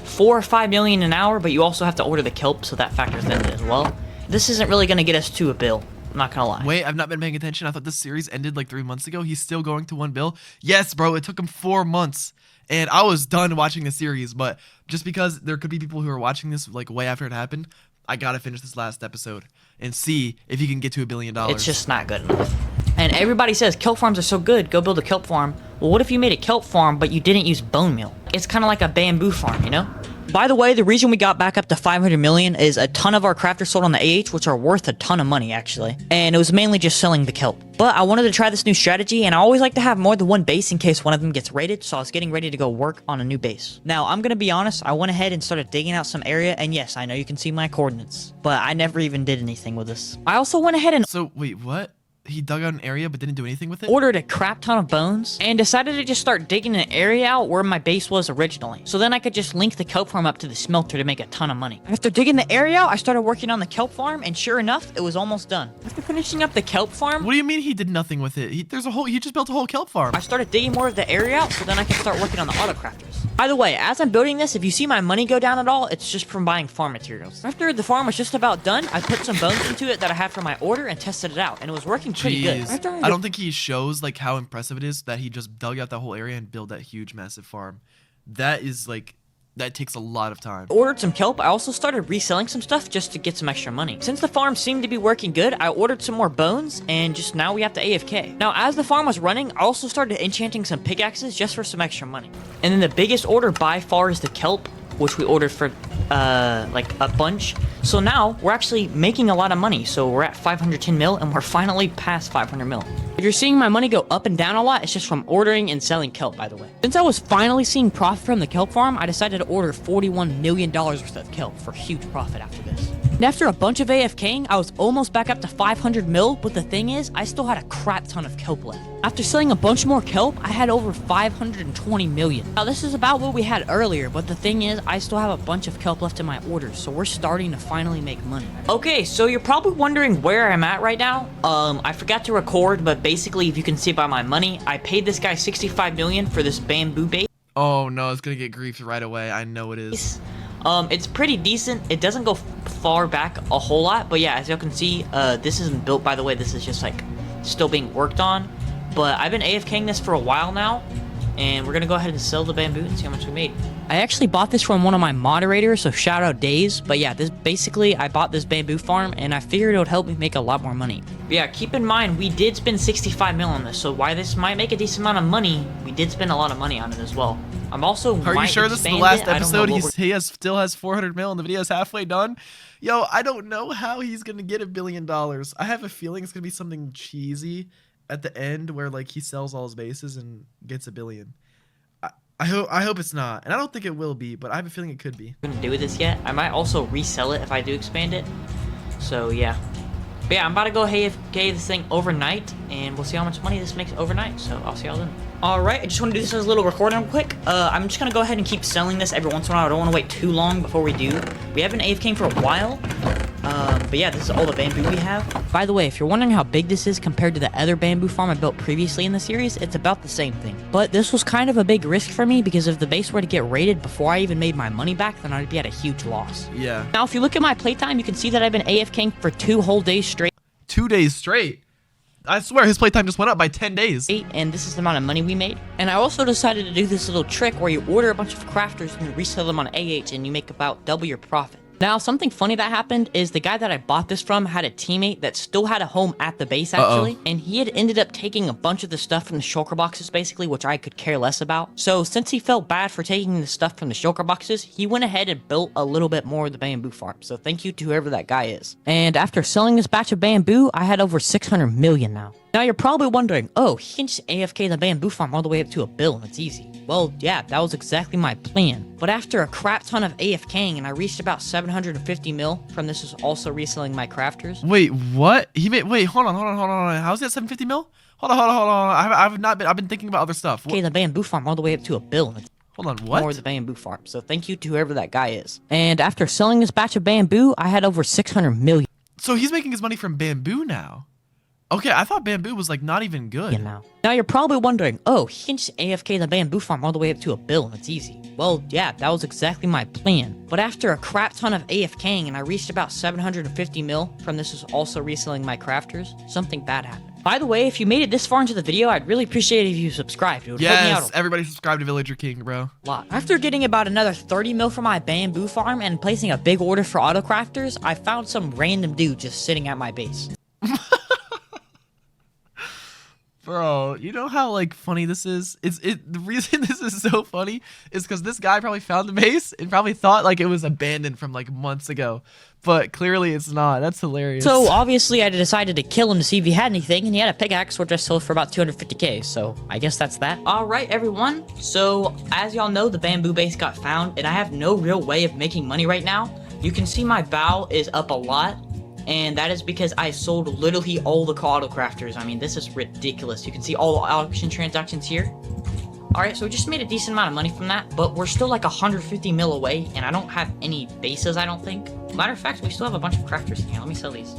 4 or 5 million an hour, but you also have to order the kelp, so that factors in as well. This isn't really going to get us to a bill. I'm not gonna lie. Wait, I've not been paying attention. I thought this series ended like 3 months ago. He's still going to 1 bill. Yes, bro, it took him 4 months. And I was done watching the series, but just because there could be people who are watching this like way after it happened, I gotta finish this last episode and see if he can get to $1 billion. It's just not good enough. And everybody says kelp farms are so good, go build a kelp farm. Well, what if you made a kelp farm, but you didn't use bone meal? It's kind of like a bamboo farm, you know? By the way, the reason we got back up to 500 million is a ton of our crafters sold on the AH, which are worth a ton of money, actually. And it was mainly just selling the kelp. But I wanted to try this new strategy, and I always like to have more than one base in case one of them gets raided, so I was getting ready to go work on a new base. Now, I'm gonna be honest, I went ahead and started digging out some area, and yes, I know you can see my coordinates, but I never even did anything with this. I also went ahead and So, wait, what? He dug out an area but didn't do anything with it? ordered a crap ton of bones and decided to just start digging an area out where my base was originally. So then I could just link the kelp farm up to the smelter to make a ton of money. After digging the area out, I started working on the kelp farm, and sure enough, it was almost done. After finishing up the kelp farm, What do you mean he did nothing with it? He just built a whole kelp farm. I started digging more of the area out so then I could start working on the auto crafters. By the way, as I'm building this, if you see my money go down at all, it's just from buying farm materials. After the farm was just about done, I put some bones into it that I had for my order and tested it out, and it was working pretty good. Jeez. I don't think he shows like how impressive it is that he just dug out that whole area and built that huge massive farm. That is like, that takes a lot of time. Ordered some kelp. I also started reselling some stuff just to get some extra money. Since the farm seemed to be working good, I ordered some more bones, and just now we have to AFK. Now, as the farm was running, I also started enchanting some pickaxes just for some extra money. And then the biggest order by far is the kelp, which we ordered for like a bunch. So now we're actually making a lot of money. So we're at 510 mil, and we're finally past 500 mil. If you're seeing my money go up and down a lot, it's just from ordering and selling kelp, by the way. Since I was finally seeing profit from the kelp farm, I decided to order $41 million worth of kelp for huge profit after this. And after a bunch of AFKing, I was almost back up to 500 mil, but the thing is, I still had a crap ton of kelp left. After selling a bunch more kelp, I had over 520 million. Now this is about what we had earlier, but the thing is, I still have a bunch of kelp left in my orders, so we're starting to finally make money. Okay, so you're probably wondering where I'm at right now. I forgot to record, but basically, if you can see by my money, I paid this guy 65 million for this bamboo base. Oh no, it's gonna get griefed right away. I know it is. It's pretty decent. It doesn't go far back a whole lot, but yeah, as you can see, this isn't built, by the way. This is just like still being worked on. But I've been AFKing this for a while now, and we're gonna go ahead and sell the bamboo and see how much we made. I actually bought this from one of my moderators, so shout out Days. But yeah, this basically I bought this bamboo farm and I figured it would help me make a lot more money. But yeah, keep in mind we did spend 65 mil on this, so while this might make a decent amount of money, we did spend a lot of money on it as well. I'm also Are you sure this is the last episode? Still has 400 mil and the video is halfway done. Yo, I don't know how he's gonna get $1 billion. I have a feeling it's gonna be something cheesy at the end where like he sells all his bases and gets $1 billion. I hope it's not, and I don't think it will be, but I have a feeling it could be. I'm gonna do with this yet. I might also resell it if I do expand it. So yeah. But yeah, I'm about to go AFK this thing overnight, and we'll see how much money this makes overnight. So I'll see y'all then. Alright, I just want to do this as a little recording real quick. I'm just going to go ahead and keep selling this every once in a while. I don't want to wait too long before we do. We have been AFKing for a while. But yeah, this is all the bamboo we have. By the way, if you're wondering how big this is compared to the other bamboo farm I built previously in the series, it's about the same thing. But this was kind of a big risk for me because if the base were to get raided before I even made my money back, then I'd be at a huge loss. Yeah. Now, if you look at my playtime, you can see that I've been AFKing for 2 whole days straight. 2 days straight? I swear his playtime just went up by 10 days. And this is the amount of money we made. And I also decided to do this little trick where you order a bunch of crafters and you resell them on AH and you make about double your profit. Now, something funny that happened is the guy that I bought this from had a teammate that still had a home at the base, actually. And he had ended up taking a bunch of the stuff from the shulker boxes, basically, which I could care less about. So, since he felt bad for taking the stuff from the shulker boxes, he went ahead and built a little bit more of the bamboo farm. So, thank you to whoever that guy is. And after selling this batch of bamboo, I had over 600 million now. Now, you're probably wondering, oh, he can just AFK the bamboo farm all the way up to $1 billion. It's easy. Well, yeah, that was exactly my plan. But after a crap ton of AFKing and I reached about 750 mil from this is also reselling my crafters. Wait, what? Wait, hold on. How's he at 750 mil? Hold on. I've been thinking about other stuff. Okay, the bamboo farm all the way up to $1 billion. Hold on, what? More the bamboo farm. So thank you to whoever that guy is. And after selling this batch of bamboo, I had over 600 million. So he's making his money from bamboo now. Okay, I thought bamboo was like not even good. Now you're probably wondering, oh, he can just AFK the bamboo farm all the way up to $1 billion. It's easy. Well, yeah, that was exactly my plan. But after a crap ton of AFKing and I reached about 750 mil from this is also reselling my crafters, something bad happened. By the way, if you made it this far into the video, I'd really appreciate it if you subscribed. It would help me out everybody subscribe to Villager King, bro. A lot. After getting about another 30 mil for my bamboo farm and placing a big order for auto crafters, I found some random dude just sitting at my base. Bro, you know how like funny this is? The reason this is so funny is because this guy probably found the base and probably thought like it was abandoned from like months ago, but clearly it's not. That's hilarious. So obviously I decided to kill him to see if he had anything, and he had a pickaxe which I sold for about 250k. So I guess that's that. All right, everyone. So as y'all know, the bamboo base got found, and I have no real way of making money right now. You can see my bow is up a lot. And that is because I sold literally all the auto crafters. I mean, this is ridiculous. You can see all the auction transactions here. Alright, so we just made a decent amount of money from that, but we're still like 150 mil away, and I don't have any bases, I don't think. Matter of fact, we still have a bunch of crafters in here. Let me sell these.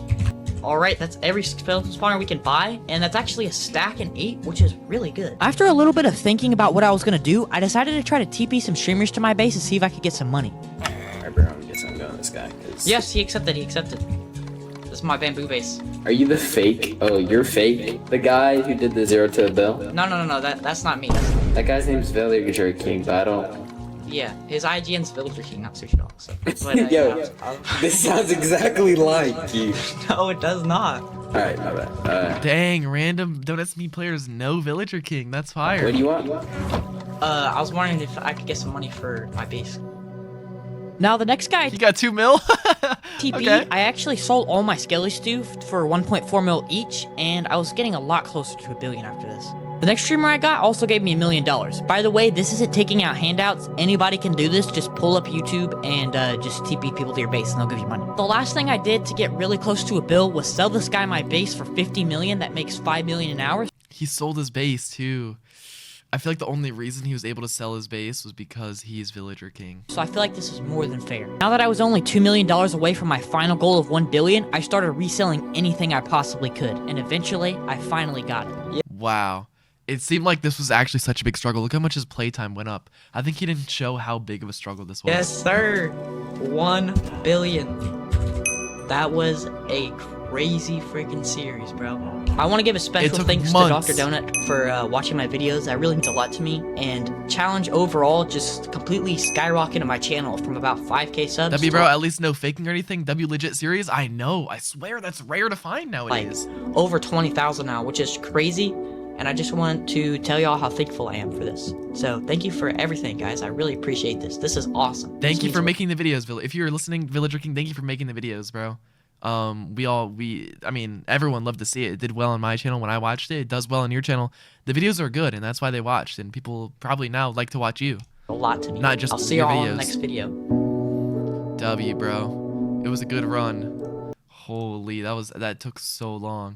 Alright, that's every skeleton spawner we can buy, and that's actually a stack and 8, which is really good. After a little bit of thinking about what I was gonna do, I decided to try to TP some streamers to my base to see if I could get some money. Alright, bro, I guess I'm going this guy. Yes, he accepted, This is my bamboo base. Are you the fake? Oh, you're fake? The guy who did the 0 to $1 billion? No, that's not me. That guy's name's Villager King, but I don't... Yeah, his IGN's Villager King, not Sushi Dog. So. But, Yo, this sounds exactly like you. No, it does not. Alright, my bad. Dang, random Don't SME players know Villager King. That's fire. What do you want? I was wondering if I could get some money for my base. Now the next guy, he got 2 mil. TP. Okay. I actually sold all my skelly stew for 1.4 mil each, and I was getting a lot closer to $1 billion after this. The next streamer I got also gave me $1 million. By the way, this isn't taking out handouts. Anybody can do this. Just pull up YouTube and just TP people to your base, and they'll give you money. The last thing I did to get really close to $1 billion was sell this guy my base for 50 million. That makes 5 million an hour. He sold his base too. I feel like the only reason he was able to sell his base was because he's Villager King. So I feel like this is more than fair. Now that I was only $2 million away from my final goal of 1 billion, I started reselling anything I possibly could. And eventually, I finally got it. Wow. It seemed like this was actually such a big struggle. Look how much his playtime went up. I think he didn't show how big of a struggle this was. Yes, sir. 1 billion. That was a crazy freaking series, bro. I want to give a special took thanks months. to Dr. Donut for watching my videos. That really means a lot to me. And Challenge overall just completely skyrocketed my channel from about 5K subs. W, to bro, at least no faking or anything. W legit series. I know. I swear that's rare to find nowadays. like over 20,000 now, which is crazy. And I just want to tell y'all how thankful I am for this. So thank you for everything, guys. I really appreciate this. This is awesome. Thank This you means for a lot. making the videos, If you're listening, Villager King, thank you for making the videos, bro. I mean, everyone loved to see it. It did well on my channel when I watched it. It does well on your channel. The videos are good, and that's why they watched. And people probably now like to watch you. A lot to me. Not just I'll see your y'all in the videos. next video. W, bro. It was a good run. Holy, that took so long.